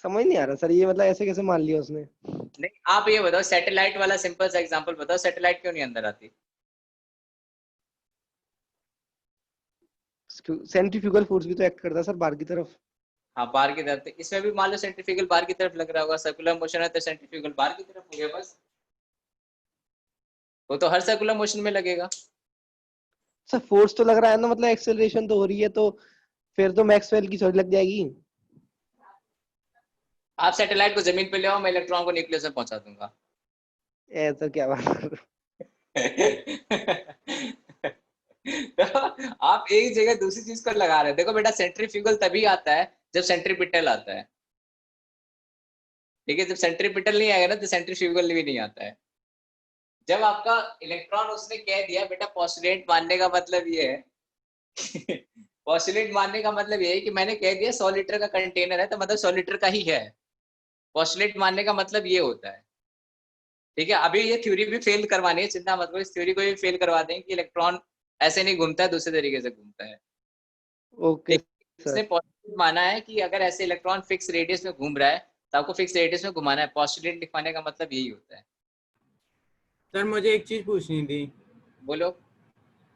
समझ नहीं आ रहा सर, ये मतलब ऐसे कैसे मान लिया उसने? नहीं, आप ये बताओ सैटेलाइट वाला सिंपल सा एग्जांपल बताओ, सैटेलाइट क्यों नहीं अंदर आती? सेंट्रीफ्यूगल फोर्स भी तो एक्ट करता है सर बाहर की तरफ। हाँ, बाहर की तरफ, तो इसमें भी मान लो सेंट्रीफ्यूगल बाहर की तरफ लग रहा होगा, सर्कुलर मोशन है तो सेंट्रीफ्यूगल बाहर की तरफ हो गया बस, वो तो हर सर्कुलर मोशन में लगेगा। सर फोर्स तो लग रहा है ना, मतलब एक्सेलरेशन तो हो रही है, तो फिर तो मैक्सवेल की थ्योरी लग जाएगी। आप सैटेलाइट को जमीन पे ले आओ, मैं इलेक्ट्रॉन को न्यूक्लियस में पहुंचा दूंगा। ऐसा क्या बात कर रहे तो आप एक जगह दूसरी चीज को लगा रहे हैं। देखो बेटा सेंट्रीफ्यूगल तभी आता है जब सेंट्रीपिटल आता है, ठीक है। जब सेंट्रीपिटल नहीं आएगा ना तो सेंट्रीफ्यूगल भी नहीं आता है। जब आपका इलेक्ट्रॉन उसने कह दिया बेटा पोस्टुलेट मानने का मतलब ये है पोस्टुलेट मानने का मतलब ये है कि मैंने कह दिया 100 लीटर का कंटेनर है तो मतलब 100 लीटर का ही है। पोस्टुलेट मानने का मतलब ये होता है, ठीक है। अभी ये थ्योरी भी फेल करवानी है, चिंता मत करो, इस थ्योरी को भी फेल करवा देंगे कि इलेक्ट्रॉन ऐसे नहीं घूमता है, दूसरे तरीके से घूमता है। ओके इसने सर। पॉजिटिव माना है कि अगर ऐसे इलेक्ट्रॉन फिक्स रेडियस में घूम रहा है तो आपको फिक्स रेडियस में घुमाना है। पोस्टुलेट लिखवाने का मतलब यही होता है। सर मुझे एक चीज पूछनी थी। बोलो।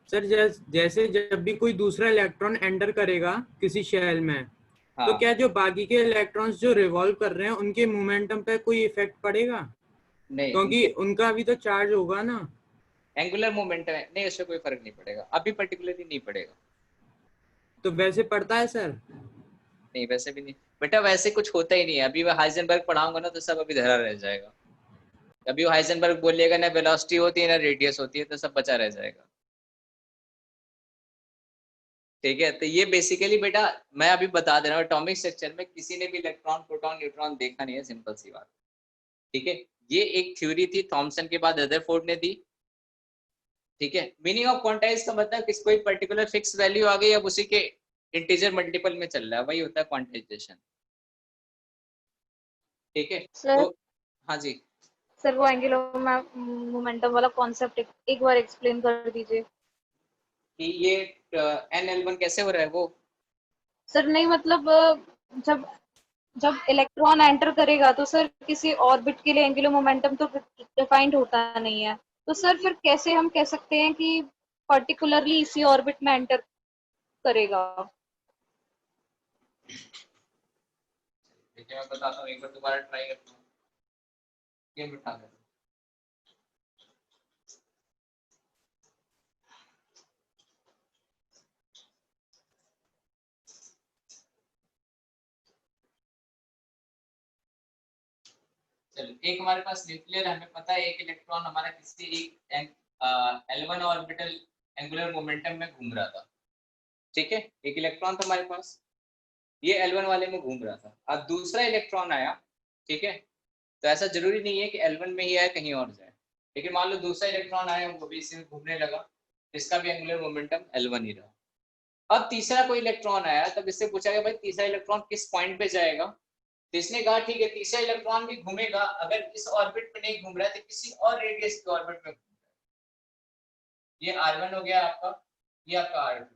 सर जैसे जब भी कोई दूसरा इलेक्ट्रॉन एंटर करेगा किसी शेल में, तो हाँ। क्या जो बाकी के इलेक्ट्रॉन्स जो रिवॉल्व कर रहे हैं उनके मोमेंटम पे कोई इफेक्ट पड़ेगा? नहीं, क्योंकि उनका भी तो चार्ज होगा ना। एंगुलर मोमेंटम है, नहीं उससे कोई फर्क नहीं पड़ेगा, अभी पर्टिकुलरली नहीं पड़ेगा। तो वैसे पड़ता है सर? नहीं वैसे भी नहीं बेटा, वैसे कुछ होता ही नहीं है। अभी मैं हाइजेनबर्ग पढ़ाऊंगा ना तो सब अभी धरा रह जाएगा। अभी हाइजेनबर्ग बोलिएगा ना वेलोसिटी होती है ना रेडियस होती है, तो सब बचा रह जाएगा। ठीक है, तो ये बेसिकली बेटा मैं अभी बता दे रहा हूँ, एटॉमिक स्ट्रक्चर में किसी ने भी इलेक्ट्रॉन प्रोटॉन न्यूट्रॉन देखा नहीं है, सिंपल सी बात। ठीक है, ये एक थ्योरी थी, थॉमसन के बाद रदरफोर्ड ने दी। ठीक है, मीनिंग ऑफ क्वांटाइज का मतलब किसी कोई पर्टिकुलर फिक्स वैल्यू आ गई, अब उसी के इंटीजर मल्टीपल में चल रहा है, वही होता है क्वांटाइजेशन। ठीक है, सर तो हाँ जी सर वो एंगुलर मोमेंटम वाला कॉन्सेप्ट एक बार एक्सप्लेन कर दीजिए। कि ये NL1 कैसे हो रहा है वो। सर नहीं मतलब जब जब इलेक्ट्रॉन एंटर करेगा तो सर किसी ऑर्बिट के लिए एंगुलर मोमेंटम तो डिफाइंड होता नहीं है, तो सर फिर कैसे हम कह सकते हैं कि पर्टिकुलरली इसी ऑर्बिट में एंटर करेगा। देखिए मैं बताता हूँ, एक बार दोबारा ट्राई करता हूँ, ये बिठा देता हूँ। चलो, एक हमारे पास न्यूक्लियर, हमें पता है एक इलेक्ट्रॉन हमारा किसी एक L1 ऑर्बिटल एंगुलर मोमेंटम में घूम रहा था। ठीक है, एक इलेक्ट्रॉन था हमारे पास, ये L1 वाले में घूम रहा था। अब दूसरा इलेक्ट्रॉन आया, ठीक है, तो ऐसा जरूरी नहीं है कि L1 में ही आए, कहीं और जाए, लेकिन मान लो दूसरा इलेक्ट्रॉन आया, वो भी इसी में घूमने लगा, इसका भी एंगुलर मोमेंटम L1 ही रहा। अब तीसरा कोई इलेक्ट्रॉन आया, तब इससे पूछा गया भाई तीसरा इलेक्ट्रॉन किस पॉइंट पे जाएगा, तो इसने कहा ठीक है तीसरा इलेक्ट्रॉन भी घूमेगा, अगर इस ऑर्बिट पे नहीं घूम रहा है तो किसी और रेडियस के ऑर्बिट में घूम रहा है। ये R1 हो गया आपका, ये आपका R2।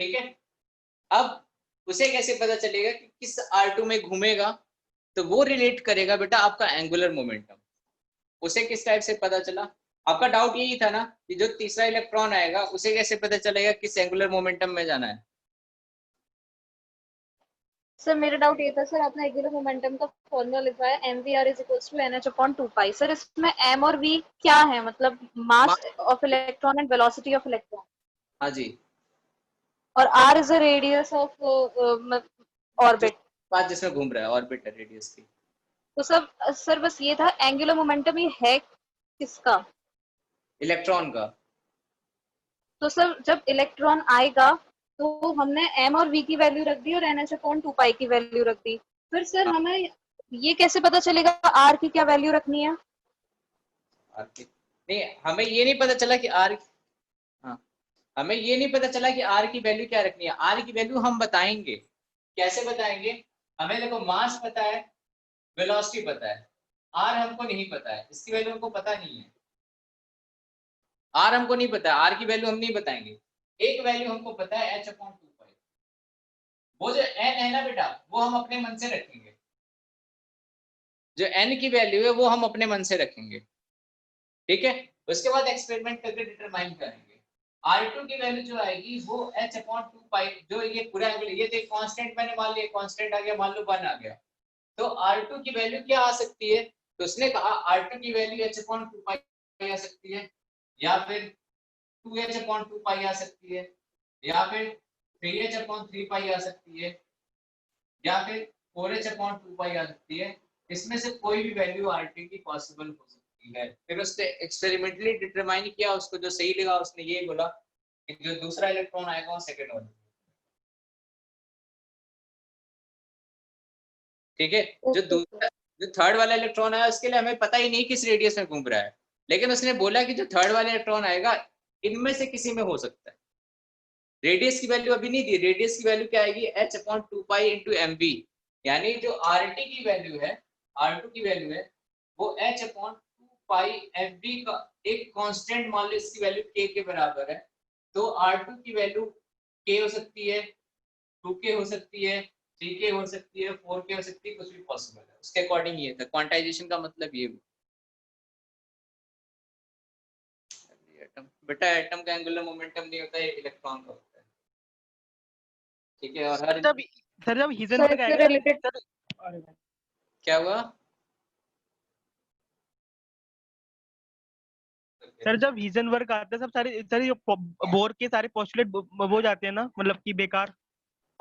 ठीक है, अब उसे कैसे पता चलेगा कि किस R2 में घूमेगा, तो वो रिलेट करेगा बेटा आपका एंगुलर मोमेंटम। उसे किस टाइप से पता चला, आपका डाउट यही था ना कि जो तीसरा इलेक्ट्रॉन आएगा उसे कैसे पता चलेगा किस एंगुलर मोमेंटम में जाना है। सर मेरा डाउट ये था सर, आपने एंगुलर मोमेंटम का फॉर्मूला लिखा है mvr = nh/2π, सर इसमें m और v क्या है, मतलब mass of electron and velocity of electron. हाँ जी, और r is the radius of orbit. पास जिसमें घूम रहा है ऑर्बिट है रेडियस की। तो सर बस ये था, एंगुलर मोमेंटम ये है किसका, इलेक्ट्रॉन का। तो सर जब इलेक्ट्रॉन आएगा तो हमने m और v की वैल्यू रख दी और nh/2π की वैल्यू रख दी, फिर सर हमें ये कैसे पता चलेगा r की क्या वैल्यू रखनी है। नहीं, हमें ये नहीं पता चला कि R, हाँ, हमें ये नहीं पता चला कि R की वैल्यू क्या रखनी है। R की वैल्यू हम बताएंगे, कैसे बताएंगे, हमें देखो मास पता है, वेलोसिटी पता है, R हमको नहीं पता है, इसकी वैल्यू हमको पता नहीं है। R हमको नहीं पता है, R की वैल्यू हम नहीं बताएंगे। एक वैल्यू हमको पता है h/2π, वो जो n है ना बेटा, वो हम अपने मन से रखेंगे, जो n की वैल्यू है वो हम अपने मन से रखेंगे। ठीक है, उसके बाद एक्सपेरिमेंट करके डिटरमाइन करेंगे। R2 की वैल्यू जो आएगी वो h/2π, जो ये पूरा ये तो कांस्टेंट मैंने मान लिया, कांस्टेंट आ गया, मान लो 1 आ गया, तो R2 की वैल्यू क्या आ सकती है, तो उसने कहा R2 की वैल्यू h/2π आ सकती है, या फिर 2h/2π आ सकती है, या फिर 3h/3π आ सकती है, या फिर 4h/2π आ सकती है। इसमें से कोई भी वैल्यू R2 की पॉसिबल हो सकती है। फिर उसने एक्सपेरिमेंटली डिटरमाइन किया, उसको जो सही लगा उसने ये बोला कि जो दूसरा इलेक्ट्रॉन आएगा वो सेकंड वाला। ठीक है, जो थर्ड वाला इलेक्ट्रॉन आया उसके लिए हमें पता ही नहीं किस रेडियस में घूम रहा है, लेकिन उसने बोला कि जो थर्ड वाला इलेक्ट्रॉन आएगा इनमें से किसी में हो सकता है। रेडियस की वैल्यू अभी नहीं दी, रेडियस की वैल्यू क्या आएगी h/2π × mv, यानी जो RT की वैल्यू है, R2 की वैल्यू है वो h/2π mv का एक कांस्टेंट मान लो, इसकी वैल्यू k के बराबर है, तो R2 की वैल्यू k हो सकती है, 2k हो सकती है, 3k हो सकती है, 4k हो सकती है, कुछ भी पॉसिबल है। उसके अकॉर्डिंग ये था क्वांटाइजेशन का मतलब ये बेटा, एटम का एंगुलर मोमेंटम नहीं होता है, इलेक्ट्रॉन का होता है। ठीक है, और हर जब हीजनबर्ग आएगा क्या हुआ सर, जब हीजनबर्ग आता है सब सारे बोर के सारे पोस्टुलेट हो जाते हैं ना, मतलब कि बेकार।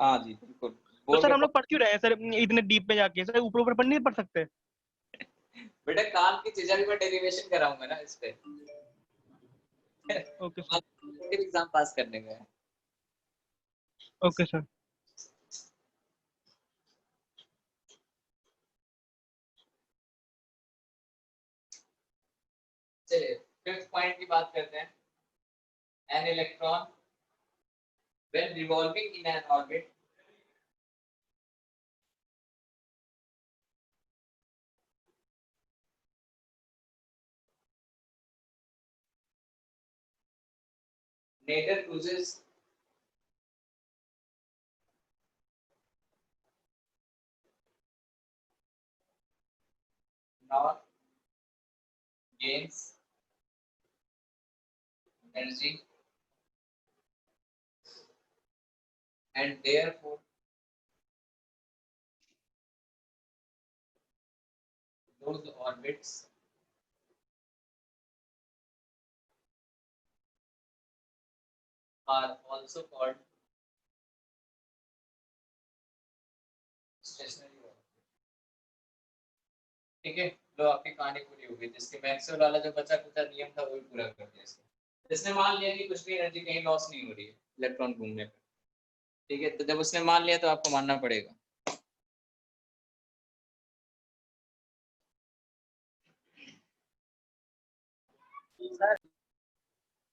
हाँ जी बिल्कुल। तो सर हम लोग पढ़ क्यों रहे हैं सर इतने डीप में जाके, सर ऊपर ऊपर पढ़ नहीं पढ़ सकते। बेटा काम की चीजें भी मैं डेरिवेशन कराऊंगा ना इस पे। Okay sir. एग्जाम पास करने में। Okay sir. चलिए फिफ्थ पॉइंट की बात करते हैं। An electron when revolving in an orbit neither loses nor gains energy and therefore those orbits are also called stationary orbit। ठीक है, तो आपकी कहानी पूरी होगी। जिसके मैक्सवेल वाला जो बचा कुचा नियम था वही पूरा कर दिया इसने। जिसने मान लिया कि कुछ भी एनर्जी कहीं लॉस नहीं हो रही है इलेक्ट्रॉन घूमने पर, ठीक है, तो जब उसने मान लिया तो आपको मानना पड़ेगा।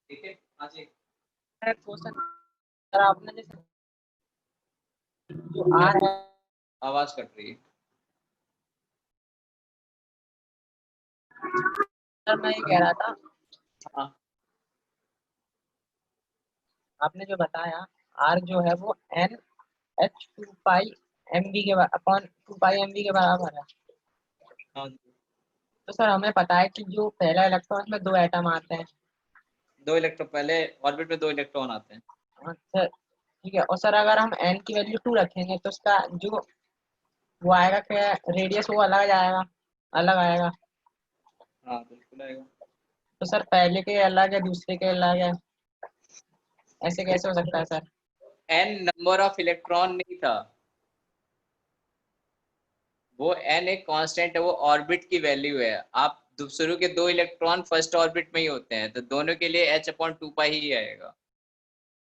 ठीक है, हाँ जी क्वेश्चन सर, आपने जैसे जो आर है, आवाज कट रही है। सर मैं ये कह रहा था, हाँ आपने जो बताया आर जो है वो एन एच 2 पाई एम बी के अपॉन 2 पाई एम बी के बराबर है। हाँ, तो सर हमें पता है कि जो पहला इलेक्ट्रॉन में 2 एटम आते हैं। 2 इलेक्ट्रॉन पहले ऑर्बिट में 2 इलेक्ट्रॉन आते हैं। अच्छा ठीक है, और सर अगर हम एन की वैल्यू 2 रखेंगे तो उसका जो वो आएगा क्या, रेडियस वो अलग आएगा, अलग आएगा। हाँ बिल्कुल आएगा। तो सर पहले के अलग है, दूसरे के अलग है, ऐसे कैसे हो सकता है sir? N number of electron नहीं था, वो एन एक कांस्टेंट है, वो ऑर्बिट की वैल्यू है। आप शुरू के 2 इलेक्ट्रॉन फर्स्ट ऑर्बिट में ही होते हैं, तो दोनों के लिए h/2 पाई ही आएगा।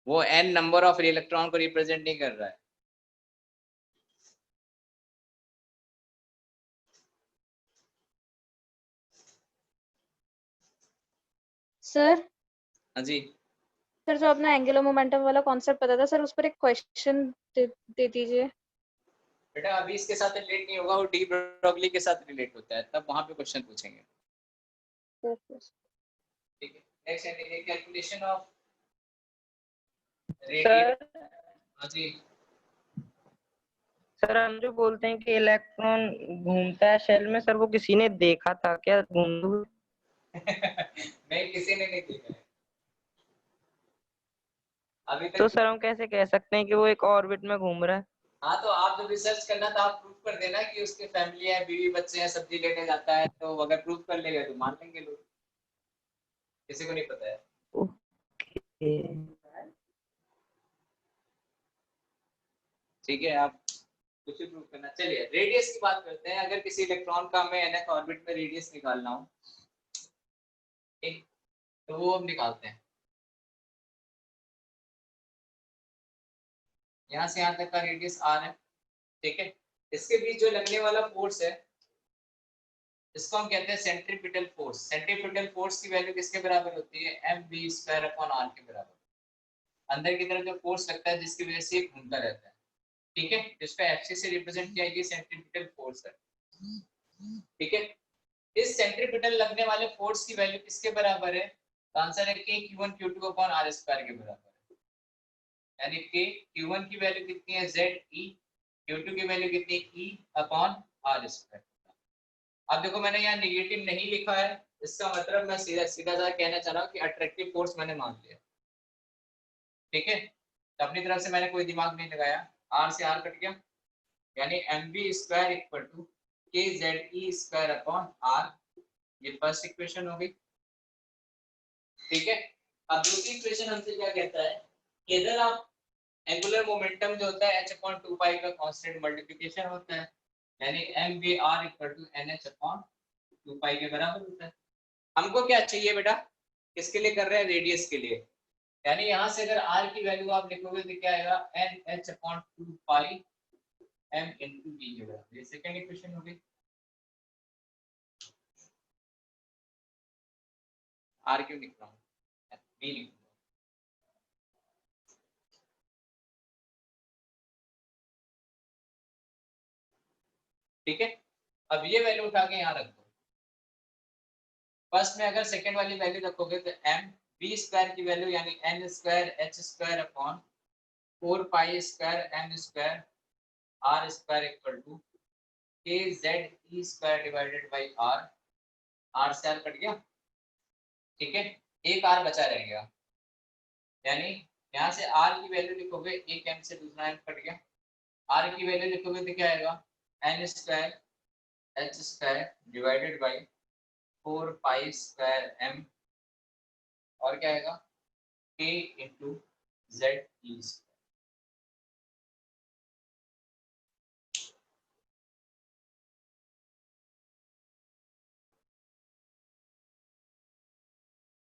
वो एन नंबर ऑफ इलेक्ट्रॉन को रिप्रेजेंट नहीं कर रहा है। सर हाँ जी सर जो अपना एंगुलर मोमेंटम वाला कॉन्सेप्ट पता था सर, उस पर एक क्वेश्चन दे दीजिए। बेटा, अभी इसके साथ रिलेट नहीं होगा, वो डी ब्रोगली के साथ रिलेट होता है, तब वहां पे क्वेश्चन पूछेंगे। ठीक है, नेक्स्ट है कैलकुलेशन ऑफ रेडियस। हाँ जी सर हम जो बोलते हैं कि इलेक्ट्रॉन घूमता है शेल में, सर वो किसी ने देखा था क्या घूमते? नहीं, किसी ने नहीं देखा है अभी तक। तो सर हम कैसे कह सकते हैं कि वो एक ऑर्बिट में घूम रहा है? हाँ, तो आप जब रिसर्च करना तो आप प्रूफ कर देना कि उसके फैमिली है, बीवी बच्चे हैं, सब्जी लेने जाता है, तो अगर प्रूफ कर लेगा तो मान लेंगे लोग। किसी को नहीं पता है। ठीक है, आप कुछ भी प्रूफ करना। चलिए रेडियस की बात करते हैं। अगर किसी इलेक्ट्रॉन का हमें nth ऑर्बिट में रेडियस निकालना हो, ठीक, तो वो हम निकालते हैं। यहाँ से यहाँ तक का रेडियस r है, ठीक है। इसके बीच जो लगने वाला फोर्स है, इसको हम कहते हैं सेंट्रीपिटल फोर्स। सेंट्रीपिटल फोर्स की वैल्यू किसके बराबर होती है? mv²/r के बराबर। अंदर की तरफ जो फोर्स लगता है जिसकी वजह से घूमता रहता है, ठीक है, जिसको एक्सिस से रिप्रेजेंट किया गया सेंट्रीपिटल फोर्स है, ठीक है। इस सेंट्रीपिटल लगने वाले फोर्स की वैल्यू किसके बराबर है? तो आंसर है K/Q1Q2/r² के बराबर है। यानी K/Q1 की वैल्यू कितनी है? ZE। Q2 की वैल्यू कितनी? E/r²। अब देखो मैंने यहाँ नेगेटिव नहीं लिखा है, इसका मतलब मैं सीधा सीधा कहना चाह रहा हूँ कि अट्रैक्टिव फोर्स मैंने मान लिया, ठीक है। तो अपनी तरफ से मैंने कोई दिमाग नहीं लगाया, r से r कट गया, यानी mv² = KZE²/r। ये फर्स्ट इक्वेशन हो गई, ठीक है। अब दूसरी इक्वेशन हमसे क्या कहता है कि इधर आप एंगुलर मोमेंटम जो होता है h/2 पाई का कांस्टेंट मल्टीप्लिकेशन होता है, यानी mvr = nh/2 2 पाई के बराबर होता है। हमको क्या चाहिए बेटा, किसके लिए कर रहे हैं, रेडियस के लिए। यानी यहाँ से अगर r की वैल्यू आप लिखोगे तो क्या आएगा, NH/2 पाई m into b के बराबर। ये सेकंड इक्वेशन होगी। r क्यों लिख रहा हूँ, b लिख रहा हूँ। ठीक है, अब ये वैल्यू उठा के यहाँ रख दो। फर्स्ट में अगर सेकंड वाली वैल्यू रखोगे तो m b स्क्वायर की वैल्यू यानी n square h square upon 4 pi square m square r square equal to k z e square divided by r से r कट गया। ठीक है, एक r बचा रह गया, यानी यहाँ से r की वैल्यू लिखोगे, एक m से दूसरा m कट गया। r की वैल्यू लिखोगे तो क्या आएगा, n square h square divided by 4 pi square m और क्या आएगा, k into z e square.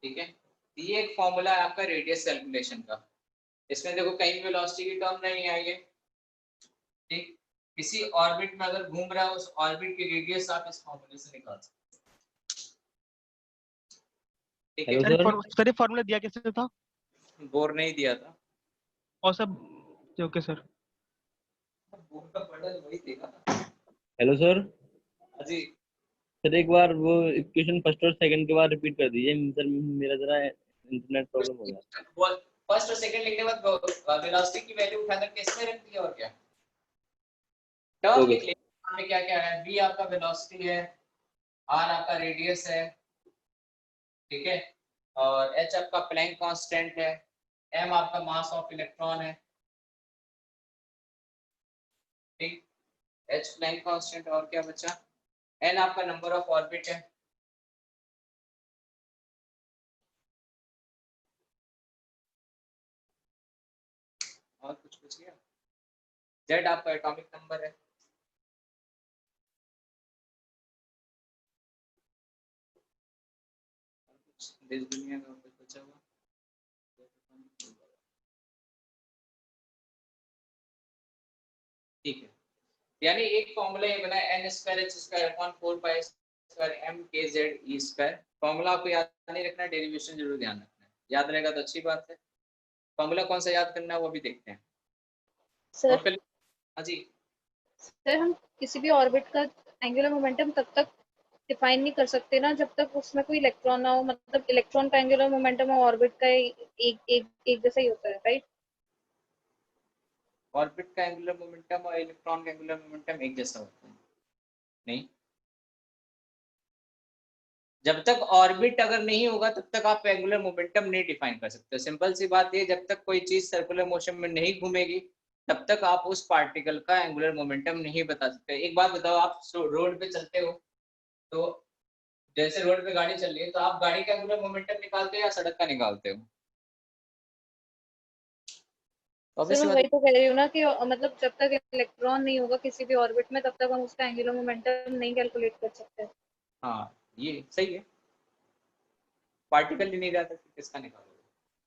ठीक है, ये एक फॉर्मूला है आपका रेडियस कैलकुलेशन का। इसमें देखो कहीं वेलोसिटी की टर्म नहीं आई है। ठीक, किसी ऑर्बिट में अगर घूम रहा है उस ऑर्बिट की रेडियस आप इस फॉर्मूले से निकाल सकते हो। ठीक है सर ये फॉर्मूला दिया कैसे था, बोर नहीं दिया था और सब ओके सर। बोर का बंडल वही देगा था। Hello sir. जी सर एक बार वो इक्वेशन फर्स्ट और सेकंड के बाद रिपीट कर दीजिए सर, मेरा जरा इंटरनेट प्रॉब्लम हो गया। फर्स्ट और सेकंड लिखने के बाद वेलोसिटी की वैल्यू उठा करके इसमें रख दिया और क्या टर्म लिख लिया। में क्या क्या है, v आपका वेलोसिटी है, r आपका रेडियस है, ठीक है, और h आपका प्लैंक कांस्टेंट है, m आपका मास ऑफ इलेक्ट्रॉन है। ठीक, h प्लैंक कांस्टेंट और क्या बचा, n आपका नंबर ऑफ ऑर्बिट है, और कुछ बच गया, z आपका एटॉमिक नंबर है। देश दुनिया का कुछ बचा हुआ, ठीक है। यानी एक फॉर्मूला ये बना है, n square h square upon 4 pi square m k z e square. Formula आपको याद नहीं रखना, डेरिवेशन जरूर ध्यान रखना है, याद रहेगा तो अच्छी बात है। फॉर्मूला कौन सा याद करना है वो भी देखते हैं सर। हाँ जी सर हम किसी भी ऑर्बिट का एंगुलर मोमेंटम तब तक डिफाइन नहीं कर सकते ना जब तक उसमें कोई इलेक्ट्रॉन ना हो, मतलब इलेक्ट्रॉन का एंगुलर मोमेंटम और ऑर्बिट का एक जैसा ही होता है, राइट? ऑर्बिट का एंगुलर मोमेंटम और इलेक्ट्रॉन का एंगुलर मोमेंटम एक जैसा होता है नहीं, जब तक ऑर्बिट अगर नहीं होगा तब तक आप एंगुलर मोमेंटम नहीं डिफाइन कर सकते। सिंपल सी बात है, जब तक कोई चीज सर्कुलर मोशन में नहीं घूमेगी तब तक आप उस पार्टिकल का एंगुलर मोमेंटम नहीं बता सकते। एक बात बताओ, आप रोड पे चलते हो तो जैसे रोड पे गाड़ी चल रही है तो आप गाड़ी का एंगुलर मोमेंटम निकालते हो या सड़क का निकालते हो? सर मैं वही तो कह रही हूँ ना कि मतलब जब तक इलेक्ट्रॉन नहीं होगा किसी भी ऑर्बिट में तब तक हम उसका एंगुलर मोमेंटम नहीं कैलकुलेट कर सकते। हाँ ये सही है, पार्टिकल ही नहीं रहता तो किसका निकालोगे?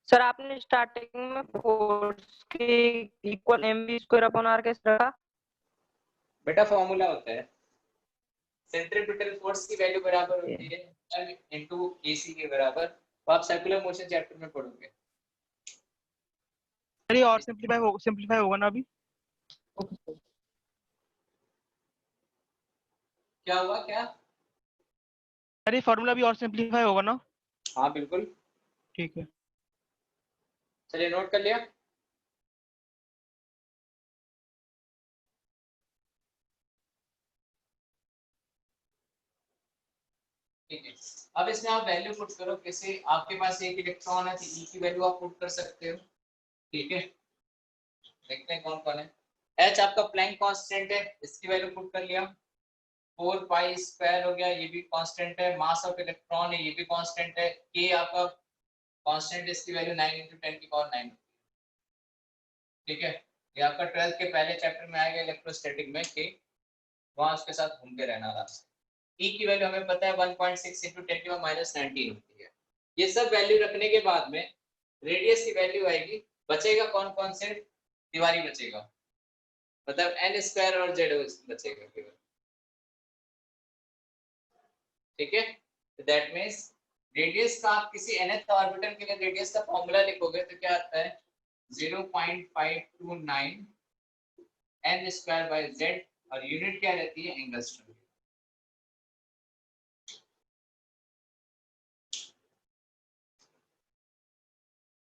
सर आपने स्टार्टिंग में फोर्स के equal mv square upon r कैसे रखा? बेटा फॉर्मूला होता है, सेंट्रीपिटल फोर्स की वैल्यू बराबर होती है m into ac के बराबर। तो आप सर्कुलर मोशन चैप्टर में पढ़ोगे। अरे और सिंपलीफाई होगा ना अभी? क्या हुआ क्या? अरे फॉर्मूला भी और सिंपलीफाई होगा ना? हाँ बिल्कुल ठीक है। चलिए नोट कर लिया। ठीक है, अब इसमें आप वैल्यू पुट करो। कैसे? आपके पास एक इलेक्ट्रॉन है तो ई की वैल्यू आप पुट कर सकते हो। ठीक है, देखते हैं कौन कौन है। एच आपका प्लैंक कांस्टेंट है, इसकी वैल्यू पुट कर लिया। 4 पाई स्क्वायर हो गया, ये भी कांस्टेंट है। मास ऑफ इलेक्ट्रॉन है, ये भी कांस्टेंट है। के आपका कांस्टेंट, इसकी वैल्यू 9 × 10⁹ ठीक है, ये आपका 12th के पहले चैप्टर में आएगा इलेक्ट्रोस्टैटिक में के, वहां उसके साथ घूमते रहना रास्ते। ई की वैल्यू हमें पता है 1.6 इंटू 10⁻⁻19 होती है। ये सब वैल्यू रखने के बाद में रेडियस की वैल्यू आएगी, बचेगा कौन कौन से, तिवारी बचेगा, मतलब n स्क्वायर और z बचेगा केवल, ठीक है। तो दैट मींस रेडियस का आप किसी nth ऑर्बिटल के लिए रेडियस का फॉर्मूला लिखोगे तो क्या आता है 0.529 n स्क्वायर बाय z, और यूनिट क्या रहती है एंगस्ट्रॉम।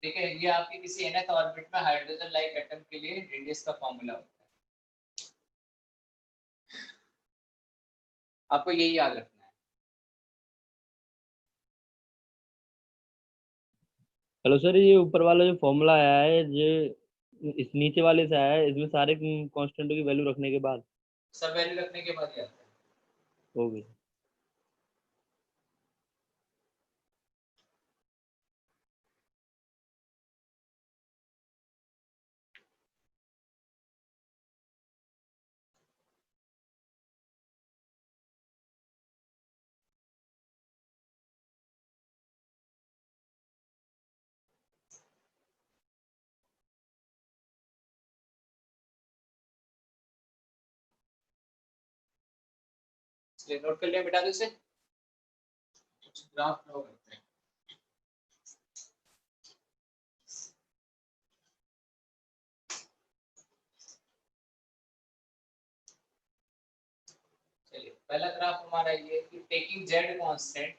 ठीक है, ये आपकी किसी nth ऑर्बिट में हाइड्रोजन लाइक एटम के लिए रेडियस का फॉर्मूला होता है, आपको यही याद रखना है। हेलो सर, ये ऊपर वाला जो फॉर्मूला आया है, ये इस नीचे वाले से आया है, इसमें सारे कांस्टेंटों की वैल्यू रखने के बाद सब वैल्यू रखने के बाद ही आता है। हो गई। इसलिए नोट कर लिया, बिटा दो इसे, ग्राफ ड्रॉ करते हैं। चलिए पहला ग्राफ हमारा ये कि टेकिंग z कांस्टेंट,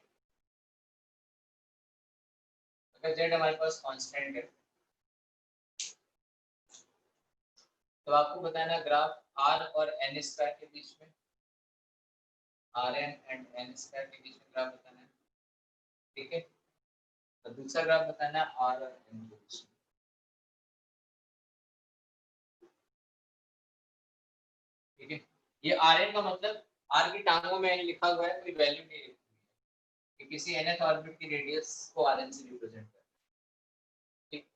अगर z हमारे पास कांस्टेंट है तो आपको बताना ग्राफ r और n स्क्वायर के बीच में, Rn एंड n स्क्वायर के बीच में ग्राफ बताना है, ठीक है। और दूसरा ग्राफ बताना है r और n के बीच में, ठीक है। ये Rn का मतलब r की टांगों में लिखा हुआ है, कोई वैल्यू नहीं लिखी हुई है कि किसी nth ऑर्बिट की रेडियस को Rn से रिप्रेजेंट करना है, ठीक।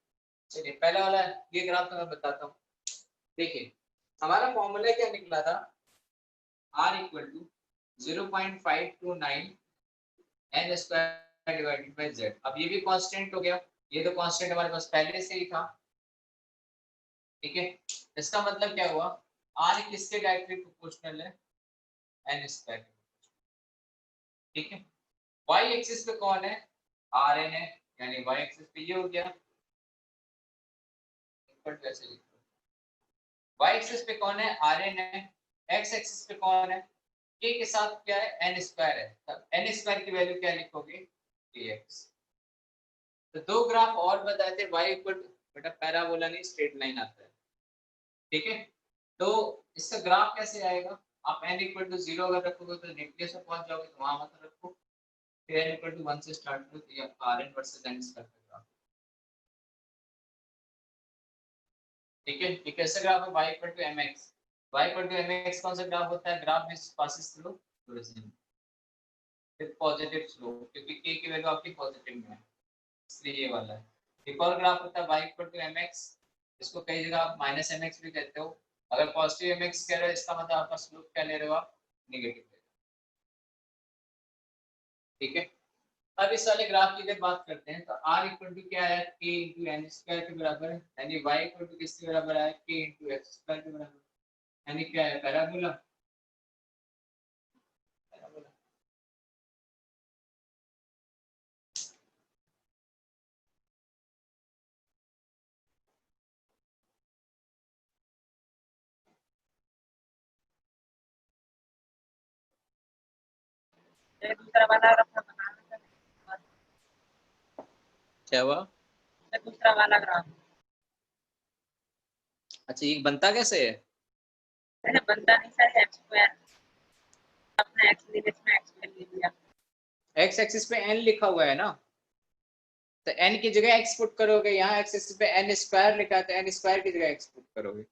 चलिए पहला वाला ये ग्राफ तो मैं बताता हूँ। देखिए हमारा फॉर्मूला क्या निकला था, r equal to 0.529 n square divided by z। अब ये भी कांस्टेंट हो गया, ये तो कांस्टेंट हमारे पास पहले से ही था, ठीक है। इसका मतलब क्या हुआ, r किसके डायरेक्टली प्रोपोर्शनल है, n स्क्वायर, ठीक है। y एक्सिस पे कौन है, Rn है, यानी y एक्सिस पे ये हो गया, कैसे लिखो, y एक्सिस पे कौन है, Rn है, x एक्सिस पे कौन है, k के साथ क्या है, n स्क्वायर है, तब n स्क्वायर की वैल्यू क्या लिखोगे, kx। तो दो ग्राफ और बताए थे, y इक्वल टू, बेटा पैराबोला नहीं स्ट्रेट लाइन आता है, ठीक है। तो इसका ग्राफ कैसे आएगा, आप n इक्वल टू 0 अगर रखोगे तो न्यूक्लियस में पहुंच जाओगे, तो वहां मत रखो, फिर n इक्वल टू 1 से स्टार्ट करो, तो ये आपका Rn वर्सेस n स्क्वायर का ग्राफ, ठीक है। ये कैसा ग्राफ है, y equal to mx, y equal to mx कौन सा ग्राफ होता है, graph which passes through origin with positive slope, क्योंकि k की वैल्यू आपकी पॉजिटिव में है, इसलिए ये वाला है। एक और ग्राफ होता है y इक्वल टू mx, इसको कई जगह आप माइनस mx भी कहते हो, अगर पॉजिटिव mx कह रहे हो इसका मतलब आपका स्लोप क्या ले रहे हो आप, नेगेटिव ले रहे हो, ठीक है। अब इस वाले ग्राफ की अगर बात करते हैं तो r इक्वल टू क्या है, k इंटू एन स्क्वायर के बराबर है, यानी y इक्वल टू किसके बराबर है, k इंटू एक्स स्क्वायर के बराबर, यानी क्या है, पैराबोला। दूसरा वाला ग्राफ बनाना है, क्या हुआ, दूसरा वाला ग्राफ अच्छा ये बनता कैसे है, मैंने बनता नहीं सर, एक्स स्क्वायर अपना एक्स लिमिट में एक्स ले लिया, x एक्सिस पे n लिखा हुआ है ना, तो n की जगह x पुट करोगे, यहाँ x एक्सिस पे n स्क्वायर लिखा है तो n स्क्वायर की जगह x पुट करोगे,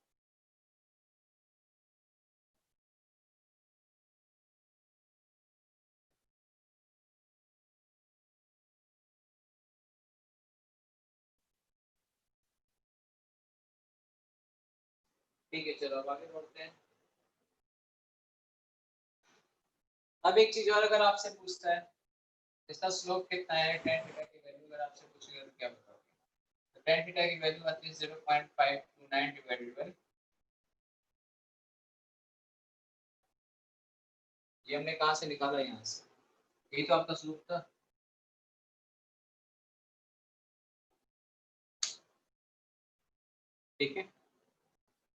ठीक है। चलो अब आगे बढ़ते हैं। अब एक चीज और अगर आपसे पूछता है इसका स्लोप कितना है tan थीटा की वैल्यू अगर आपसे पूछेगा तो क्या बताओगे? तो tan थीटा की वैल्यू आती है 0.529 डिवाइडेड बाय ये हमने कहाँ से निकाला यहाँ से, यही तो आपका स्लोप था। ठीक है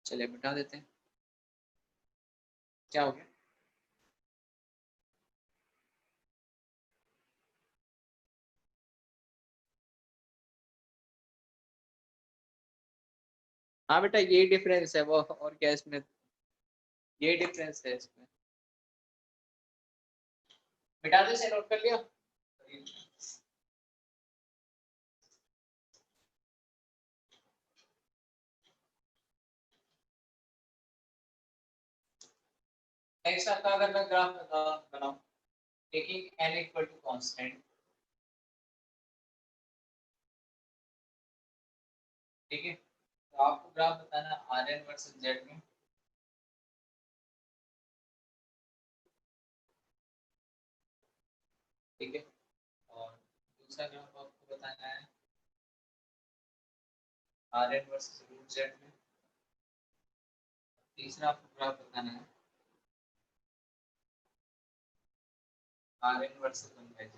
चलिए बिठा देते हैं। क्या हो गया? हाँ बेटा यही डिफरेंस है वो, और क्या इसमें, यही डिफरेंस है इसमें। बिठा दे से नोट कर लिया। नेक्स्ट आपका अगर मैं ग्राफ बनाऊं taking n equal to constant, ठीक है तो आपको ग्राफ बताना Rn वर्सेस Z में। ठीक है और दूसरा ग्राफ आपको बताना है Rn वर्सेस रूट Z में। तीसरा आपको ग्राफ बताना है Rn वर्सेस 1/Z।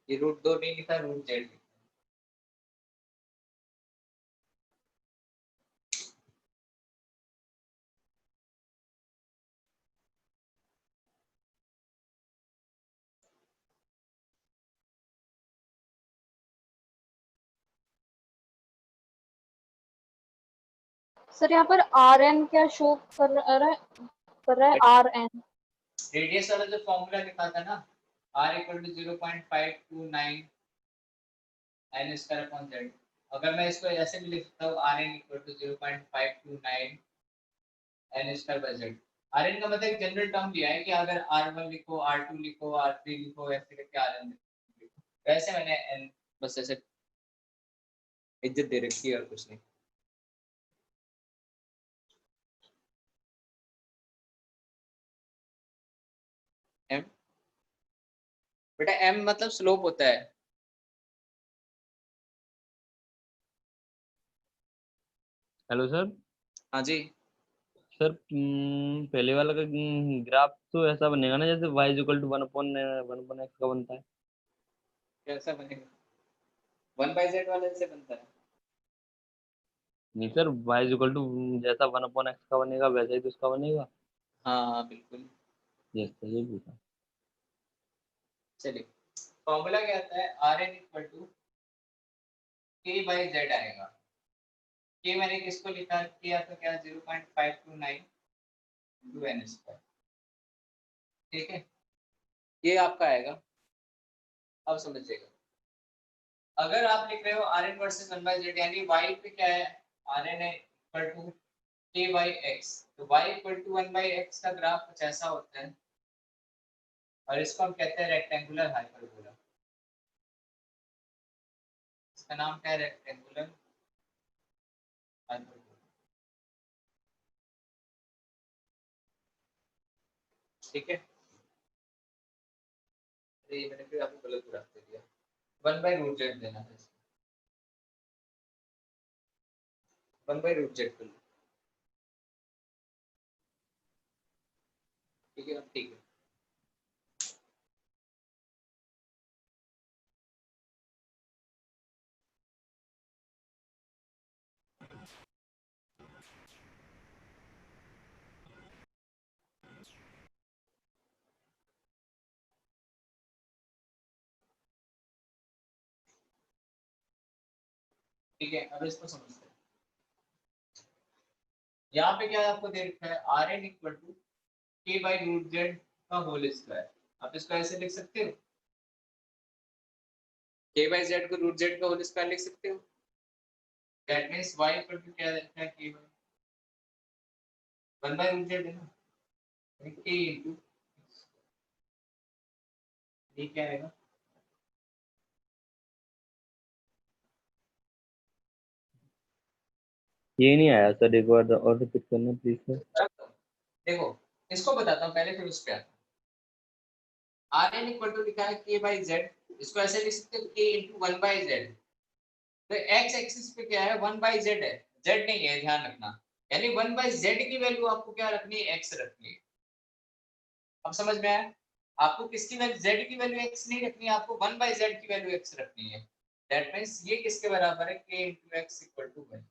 ये रूट 2 नहीं लिखा, रूट Z लिखा। सर यहाँ पर Rn क्या शो कर रहा है Rn रेडियस वाला जो फॉर्मूला लिखा था ना R equal to 0.529 n square upon Z, अगर मैं इसको ऐसे भी लिखता हूँ Rn equal to 0.529 n square by Z। Rn का मतलब जनरल टर्म दिया है कि अगर R1 लिखो R2 लिखो R3 लिखो ऐसे करके Rn लिखो, वैसे मैंने n बस ऐसे इज्जत दे रखी है और कुछ नहीं। m बेटा m मतलब स्लोप होता है। Hello sir. हाँ जी सर पहले वाला का ग्राफ तो ऐसा बनेगा ना जैसे y इक्वल टू 1/x का बनता है। कैसा बनेगा? 1/z वाले से बनता है। नहीं सर, y इक्वल टू जैसा 1/x का बनेगा वैसा ही तो उसका बनेगा। हाँ हाँ बिल्कुल। यस सर, ये पूछा। चलिए फॉर्मूला क्या आता है Rn equal to k by z आएगा। k मैंने किसको लिखा किया तो क्या 0.529 टू n स्क्वायर। ठीक है ये आपका आएगा। अब समझिएगा अगर आप लिख रहे हो Rn वर्सेस 1/z यानी y पे क्या है Rn है equal to k by x, तो y इक्वल टू 1/x का ग्राफ कुछ ऐसा होता है और इसको हम कहते हैं रेक्टेंगुलर हाइपरबोला। इसका नाम क्या है? Rectangular hyperbola. ठीक है ये मैंने फिर आपको गलत ग्राफ दे दिया। 1/√z देना है, 1/√z कर लो। ठीक है अब ठीक है ठीक है अब इसको समझते हैं। यहाँ पे क्या आपको दे रखा है Rn equal to k by root z का होल स्क्वायर। आप इसको ऐसे लिख सकते हो, k बाई जेड को रूट जेड का होल स्क्वायर लिख सकते हो। That means y equal to क्या रहता है k बाई 1/√z है ना, k इनटू ये क्या आएगा ये नहीं आया सर, एक बार और रिपीट करना प्लीज सर। देखो इसको बताता हूँ पहले, फिर उस पर आता हूँ। Rn इक्वल टू लिखा है k बाई जेड, इसको ऐसे लिख सकते हो k इंटू 1 बाई जेड। तो x एक्सिस पे क्या है 1 बाई जेड है, z नहीं है, ध्यान रखना। यानी 1 बाई जेड की वैल्यू आपको क्या रखनी है, x रखनी है। अब समझ में आया? आपको किसकी वैल्यू, z की वैल्यू x नहीं रखनी है, आपको 1 बाई जेड की वैल्यू x रखनी है। दैट मींस ये किसके बराबर है, k into x equal to 1।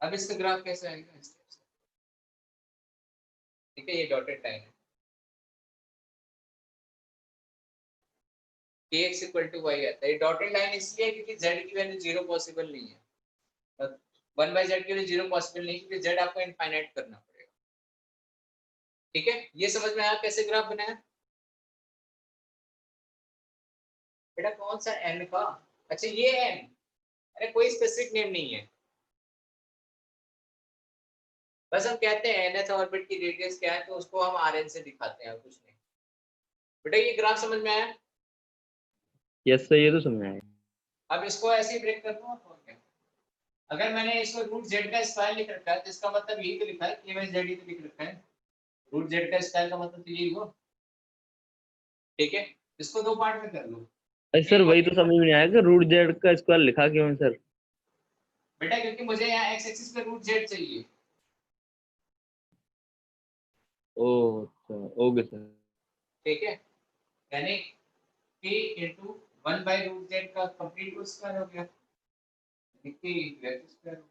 अब इसका ग्राफ कैसे आएगा, इस टाइप से, ठीक है, ये डॉटेड लाइन है। kx इक्वल टू y आता है। डॉटेड लाइन इसलिए क्योंकि z की वैल्यू 0 पॉसिबल नहीं है, 1 बाई जेड की वैल्यू 0 पॉसिबल नहीं, क्योंकि z आपको इनफाइनाइट करना पड़ेगा। ठीक है, ये समझ में आया कैसे ग्राफ बनाया बेटा? कौन सा n का, अच्छा ये n, अरे कोई स्पेसिफिक नेम नहीं है, बस हम कहते हैं nth ऑर्बिट की रेडियस क्या है, तो उसको हम rn से दिखाते हैं, कुछ नहीं। बेटा ये ग्राफ समझ में आया? यस सर, ये तो समझ आया। अब इसको ऐसे ही ब्रेक कर दूं और क्या? अगर मैंने इसको रूट जेड का स्क्वायर लिख रखा है तो इसका मतलब यही तो लिखा है, k बाई जेड ही तो लिख रखा है, रूट जेड का स्क्वायर का मतलब तो यही हुआ। ठीक है, इसको दो पार्ट में कर लो। अरे सर वही तो समझ में नहीं आया कि रूट जेड का स्क्वायर लिखा क्यों है सर? बेटा क्योंकि मुझे यहाँ x एक्सिस पे रूट जेड चाहिए। ओह अच्छा, ओके सर। ठीक है, यानी k into 1 by root z का कंप्लीट रूट स्क्वायर हो गया, k इंटू x स्क्वायर हो गया।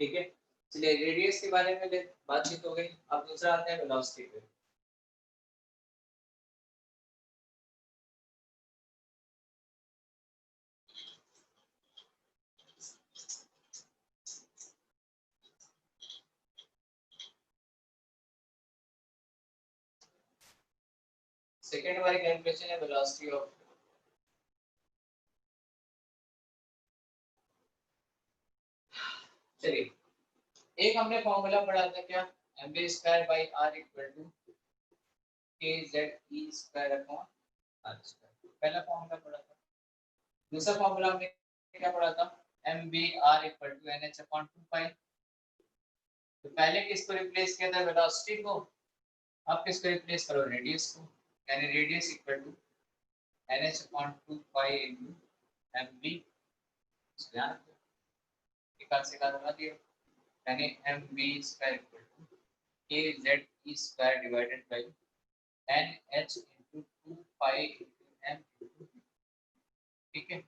ठीक है, चलिए रेडियस के बारे में बातचीत हो गई। अब दूसरा आता है वेलोसिटी पे। सेकेंड हमारी कैलकुलेशन है वेलोसिटी ऑफ, चलिए एक हमने फॉर्मूला पढ़ा था क्या, mv square by r equal to kze square upon r square, पहला फॉर्मूला पढ़ा था। दूसरा फॉर्मूला हमने क्या पढ़ा था, mv r equal to nh upon 2 तो पहले किसको रिप्लेस किया था, वेलोसिटी को। अब किसको रिप्लेस करो, रेडियस को, यानी radius equal to nh upon 2 pi into mv, निकाल से निकाल बना दिया, यानी mv square equal to kze square divided by nh into 2 pi into m। ठीक है,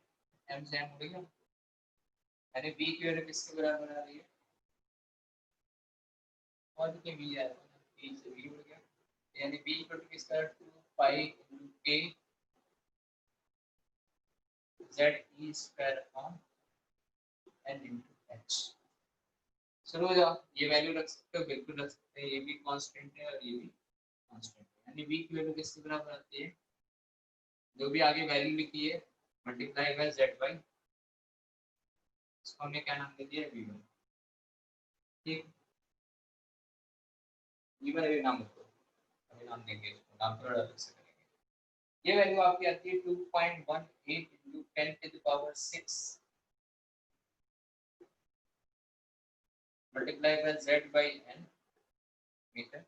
m से m उड़ गया, यानी v की वैल्यू किसके बराबर आ रही है, और के v आ रहा है, v से v उड़ गया, यानी v इक्वल टू किसका 2 pi into k ze square upon n into h। शुरू हो जाओ, ये वैल्यू रख सकते हो, बिल्कुल रख सकते हैं, ये भी कांस्टेंट है और ये भी कांस्टेंट है, यानी v की वैल्यू किसके बराबर आती है, जो भी आगे वैल्यू लिखी है मल्टीप्लाई बाय z बाई, इसको हमने क्या नाम दे दिया, v1। ठीक, v1 अभी नाम रखो, अभी नाम देंगे इसको, नाम थोड़ा अलग से करेंगे। ये वैल्यू आपकी आती है 2.18 into 10 to the power 6 multiply by z by n metre.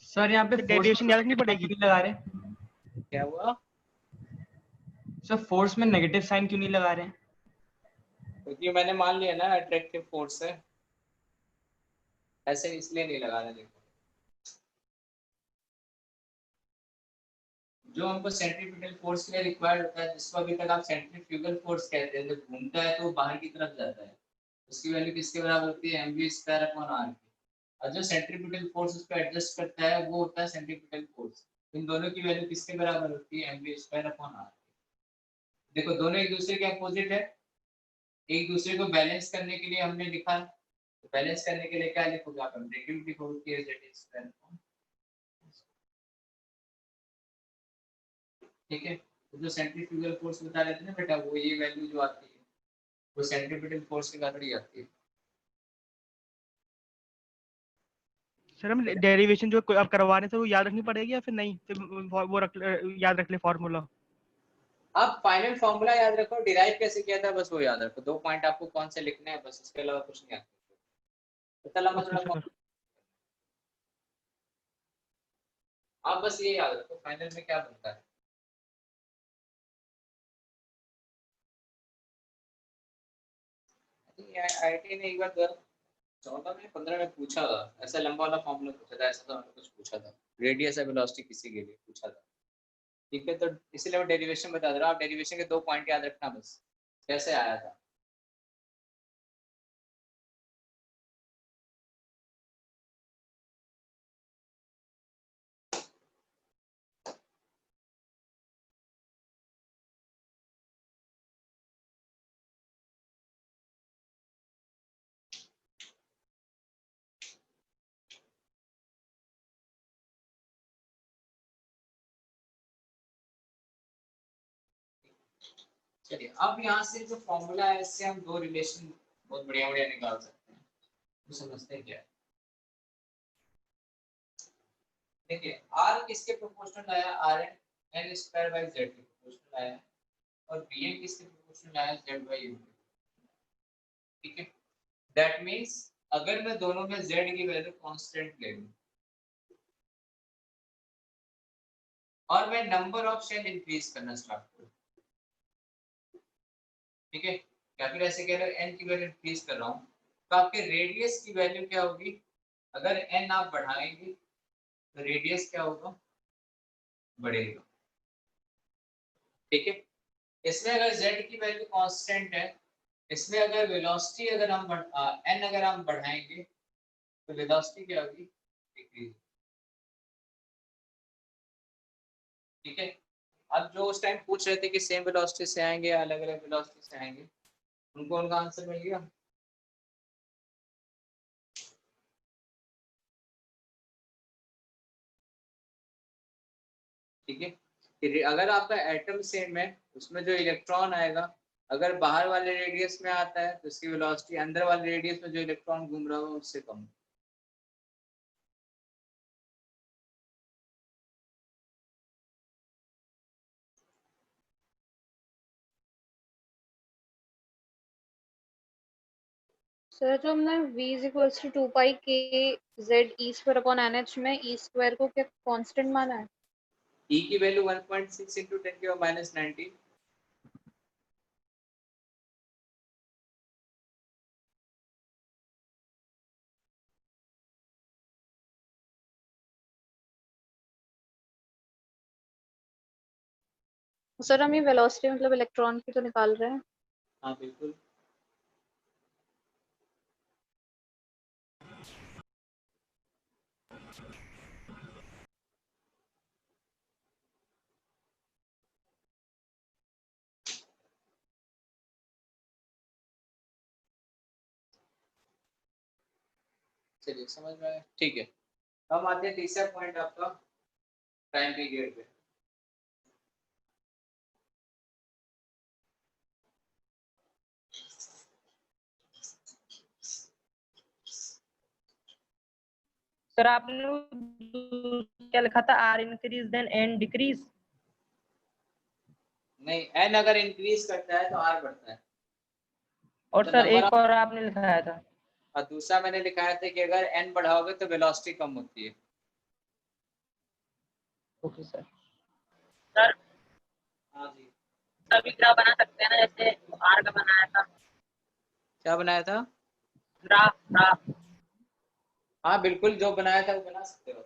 Sir यहाँ पे डेविएशन याद नहीं पड़ेगी, क्यों नहीं लगा रहे? क्या हुआ सर फोर्स में नेगेटिव साइन क्यों नहीं लगा रहे? क्योंकि मैंने मान लिया ना अट्रैक्टिव फोर्स है, ऐसे इसलिए नहीं लगा रहे। देखो जो हमको सेंट्रीफ्यूगल फोर्स के लिए रिक्वायर्ड होता है, जिसको अभी तक आप सेंट्रीफ्यूगल फोर्स कहते हैं, जब घूमता है तो बाहर की तरफ जाता है, उसकी वैल्यू किसके बराबर होती है, mv स्क्वायर अपॉन r की। और जो सेंट्रीफ्यूगल फोर्स उस पर एडजस्ट करता है वो होता है सेंट्रीफ्यूगल फोर्स। इन दोनों की वैल्यू किसके बराबर होती है, mv²/r। देखो दोनों एक दूसरे के अपोजिट है, एक दूसरे को बैलेंस करने के लिए हमने लिखा है, तो बैलेंस करने के लिए क्या लिखोगे आप, नेगेटिव लिखोगे z²। ठीक है, तो जो सेंट्रीफ्यूगल फोर्स बता रहे थे ना बेटा, वो ये वैल्यू जो आती है वो सेंट्रीपिटल फोर्स के कारण ही आती है। सर हम डेरिवेशन जो आप करवा रहे थे वो याद रखनी पड़ेगी या फिर नहीं, फिर वो याद रख ले फॉर्मूला। आप फाइनल फॉर्मूला याद रखो, डिराइव कैसे किया था बस वो याद रखो, 2 पॉइंट आपको कौन से लिखने हैं बस, इसके अलावा कुछ नहीं आता। पता लंबा थोड़ा आप बस ये याद रखो फाइनल में क्या बनता है। आईआईटी ने एक बार 2014 में 15 में पूछा था, ऐसा लंबा वाला फॉर्मूला पूछा था, ऐसा तो कुछ पूछा था, रेडियस या वेलोसिटी किसी के लिए पूछा था। ठीक है, तो इसलिए मैं डेरिवेशन बता दे रहा हूँ, आप डेरिवेशन के 2 पॉइंट याद रखना बस, कैसे आया था। चलिए अब यहाँ से जो फॉर्मूला है इससे हम 2 रिलेशन बहुत बढ़िया बढ़िया निकाल सकते हैं, तो समझते हैं क्या है। देखिए r किसके प्रोपोर्शनल आया, rn²/z के प्रोपोर्शनल आया, और bn किसके प्रोपोर्शनल आया, z/u। ठीक है, दैट मींस अगर मैं दोनों में z की वैल्यू कांस्टेंट ले लूं और मैं नंबर ऑफ शेल इंक्रीज करना स्टार्ट करूं, ठीक है, या फिर ऐसे कह लो n की वैल्यू इंक्रीज कर रहा हूं, तो आपके रेडियस की वैल्यू क्या होगी, अगर n आप बढ़ाएंगे तो रेडियस क्या होगा, बढ़ेगा। ठीक है, इसमें अगर z की वैल्यू कांस्टेंट है, इसमें अगर वेलोसिटी अगर हम n अगर हम बढ़ाएंगे तो वेलोसिटी क्या होगी, डिक्रीज। ठीक है, अब जो उस टाइम पूछ रहे थे कि सेम वेलोसिटी से आएंगे या अलग अलग वेलोसिटी से आएंगे, उनको उनका आंसर मिल गया। ठीक है, अगर आपका एटम सेम है उसमें जो इलेक्ट्रॉन आएगा अगर बाहर वाले रेडियस में आता है तो उसकी वेलोसिटी अंदर वाले रेडियस में जो इलेक्ट्रॉन घूम रहा हो उससे कम। सर जो हमने v = 2π/kz e² में e² को क्या कांस्टेंट माना है, e की वैल्यू 1.6 × 10⁻⁹ सर हम ये वेलोसिटी मतलब इलेक्ट्रॉन की तो निकाल रहे हैं। हाँ बिल्कुल, चलिए समझ में आया। ठीक है, हम आते हैं तीसरा पॉइंट आपका टाइम पीरियड पे। सर आपने क्या लिखा था, r increase then n decrease. नहीं, n अगर इंक्रीज करता है तो r बढ़ता है। और सर एक और आपने लिखाया था, और दूसरा मैंने लिखाया था कि अगर n बढ़ाओगे तो वेलोसिटी कम होती है। Okay sir. सर हाँ जी, सभी ग्राफ बना सकते हैं ना, जैसे आर का बनाया था। क्या बनाया था, ग्राफ। हाँ बिल्कुल, जो बनाया था वो बना सकते हो,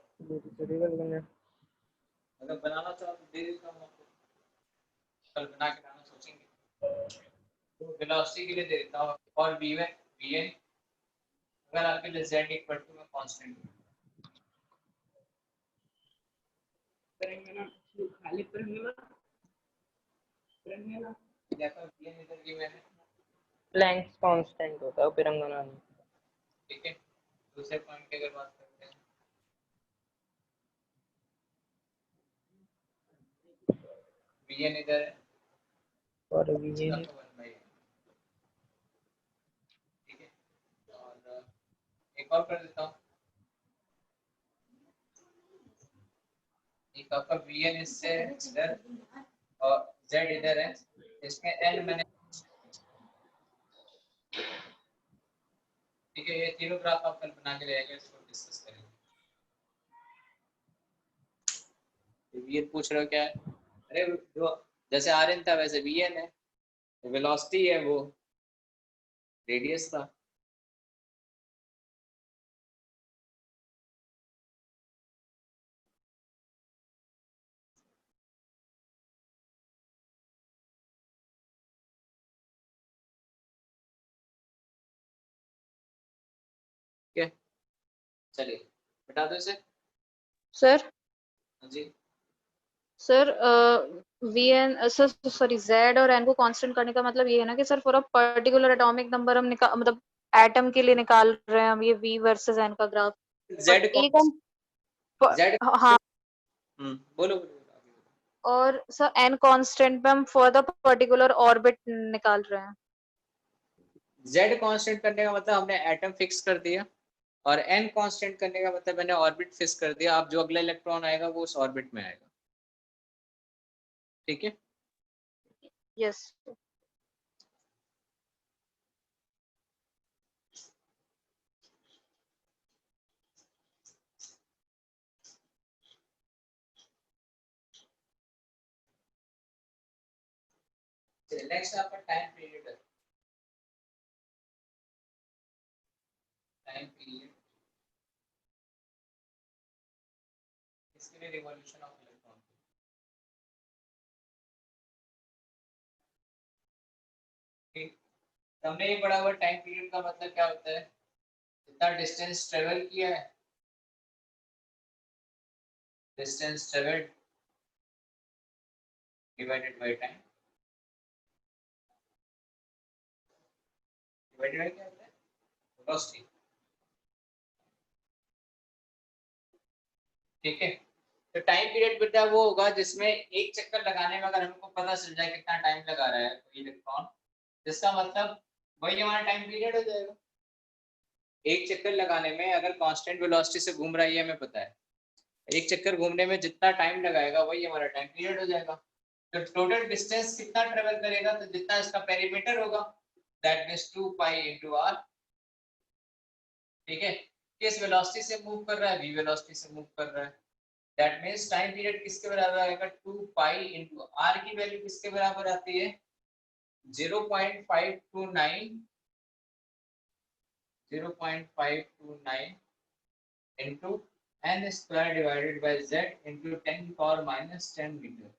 अगर बनाना चाहो तो दे देता हूँ आपको, कल बना के लाना सोचेंगे तो वेलोसिटी के लिए दे देता हूँ, और vn अगर आपके लिए z = कांस्टेंट। करेंगे ना, खाली करेंगे ना, जैसा VN इधर की मैंने, प्लैंक्स कांस्टेंट होता है पिरंगना में। ठीक है। दूसरे पॉइंट की अगर बात करते हैं, VN इधर है और इसका ये तो 1/n, ठीक है। और एक और कर देता हूँ, एक आपका VN इससे इधर और Z इधर है, इसमें N मैंने, ठीक है। ये तीनों ग्राफ आप कल बना के ले आएंगे, इसको डिस्कस करेंगे। VN पूछ रहे हो क्या है? अरे जो जैसे RN था वैसे VN है, वेलोसिटी है, वो रेडियस था। ठीक है, चलिए बता दो इसे। सर हाँ जी, sir VN sir sorry Z और N को कांस्टेंट करने का मतलब ये है ना कि sir for a particular atomic number हम मतलब एटम के लिए निकाल रहे हैं हम ये V वर्सेस N का ग्राफ। Z एक हम Z हाँ बोलो बोलो। और सर N कांस्टेंट पे हम फॉर द पर्टिकुलर ऑर्बिट निकाल रहे हैं। Z कांस्टेंट करने का मतलब हमने एटम फिक्स कर दिया, और N कांस्टेंट करने का मतलब मैंने ऑर्बिट फिक्स कर दिया। अब जो अगला इलेक्ट्रॉन आएगा वो उस ऑर्बिट में आएगा, ठीक है। यस नेक्स्ट आपका टाइम पीरियड है। टाइम पीरियड इसके लिए रिवॉल्यूशन ऑफ इलेक्ट्रॉन, ठीक। हमने ये पढ़ा हुआ टाइम पीरियड का मतलब क्या होता है, जितना डिस्टेंस ट्रेवल किया है, distance travelled divided by time, divided by क्या होता है, वेलोसिटी, ठीक है। तो टाइम पीरियड बेटा वो होगा जिसमें एक चक्कर लगाने में अगर हमको पता चल जाए कितना टाइम लगा रहा है कोई इलेक्ट्रॉन, जिसका मतलब वही हमारा टाइम पीरियड हो जाएगा। एक चक्कर लगाने में अगर कांस्टेंट वेलोसिटी से घूम रहा है ये हमें पता है, एक चक्कर घूमने में जितना टाइम लगाएगा वही हमारा टाइम पीरियड हो जाएगा। तो टोटल डिस्टेंस कितना ट्रेवल करेगा, तो जितना इसका पेरीमीटर होगा that means 2 pi into r, ठीक है। किस वेलोसिटी से मूव कर रहा है, v वेलोसिटी से मूव कर रहा है, दैट मींस टाइम पीरियड किसके बराबर आएगा, 2 पाई इनटू r की वैल्यू किसके बराबर आती है 0.529 into n square divided by z into 10 की पावर -10 मीटर,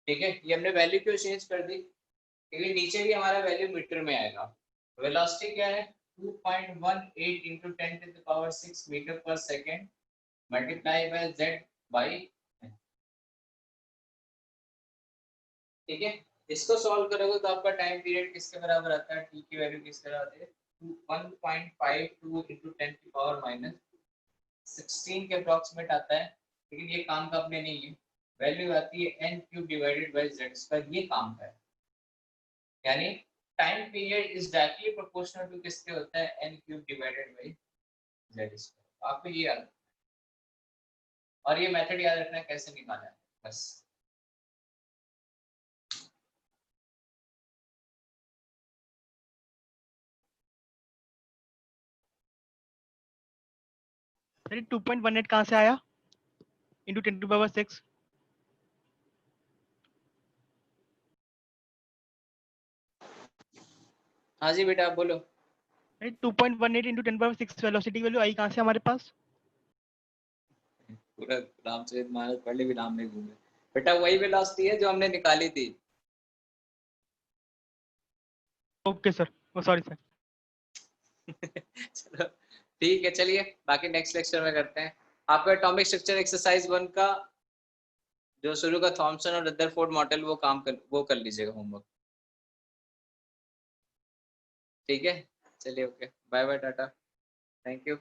ठीक है। ये हमने वैल्यू क्यों चेंज कर दी, क्योंकि नीचे भी हमारा वैल्यू मीटर में आएगा। वेलोसिटी क्या है 2.18 into 10 to the power 6 metre पर second multiply by z by, ठीक है। इसको सॉल्व करोगे तो आपका टाइम पीरियड किसके बराबर आता है, t की वैल्यू किसके बराबर आती है 1.52 into 10 की पावर -16 के अप्रॉक्सीमेट आता है, लेकिन ये काम का अपने नहीं है। वैल्यू आती है n cube divided by z square, ये काम का है। यानी time period is directly proportional to किसके होता है n cube divided by z square. आपको ये याद, और ये मेथड याद रखना है कैसे निकालना है बस। सर 2.18 कहाँ से आया इंटू 10 टू पावर 6? हाँ जी बेटा आप बोलो। 2.18 इंटू 10 पावर 6 वेलोसिटी वैल्यू आई कहाँ से हमारे पास? पूरा रामचरितमानस पढ़ ले भी राम नहीं घूमे बेटा, वही वेलोसिटी है जो हमने निकाली थी। ओके सर, ओ सॉरी सर। चलो ठीक है, चलिए बाकी नेक्स्ट लेक्चर में करते हैं। आपका एटॉमिक स्ट्रक्चर एक्सरसाइज 1 का जो शुरू का थॉमसन और रदरफोर्ड मॉडल वो कर लीजिएगा होमवर्क। ठीक है, चलिए ओके, बाय बाय, टाटा, थैंक यू।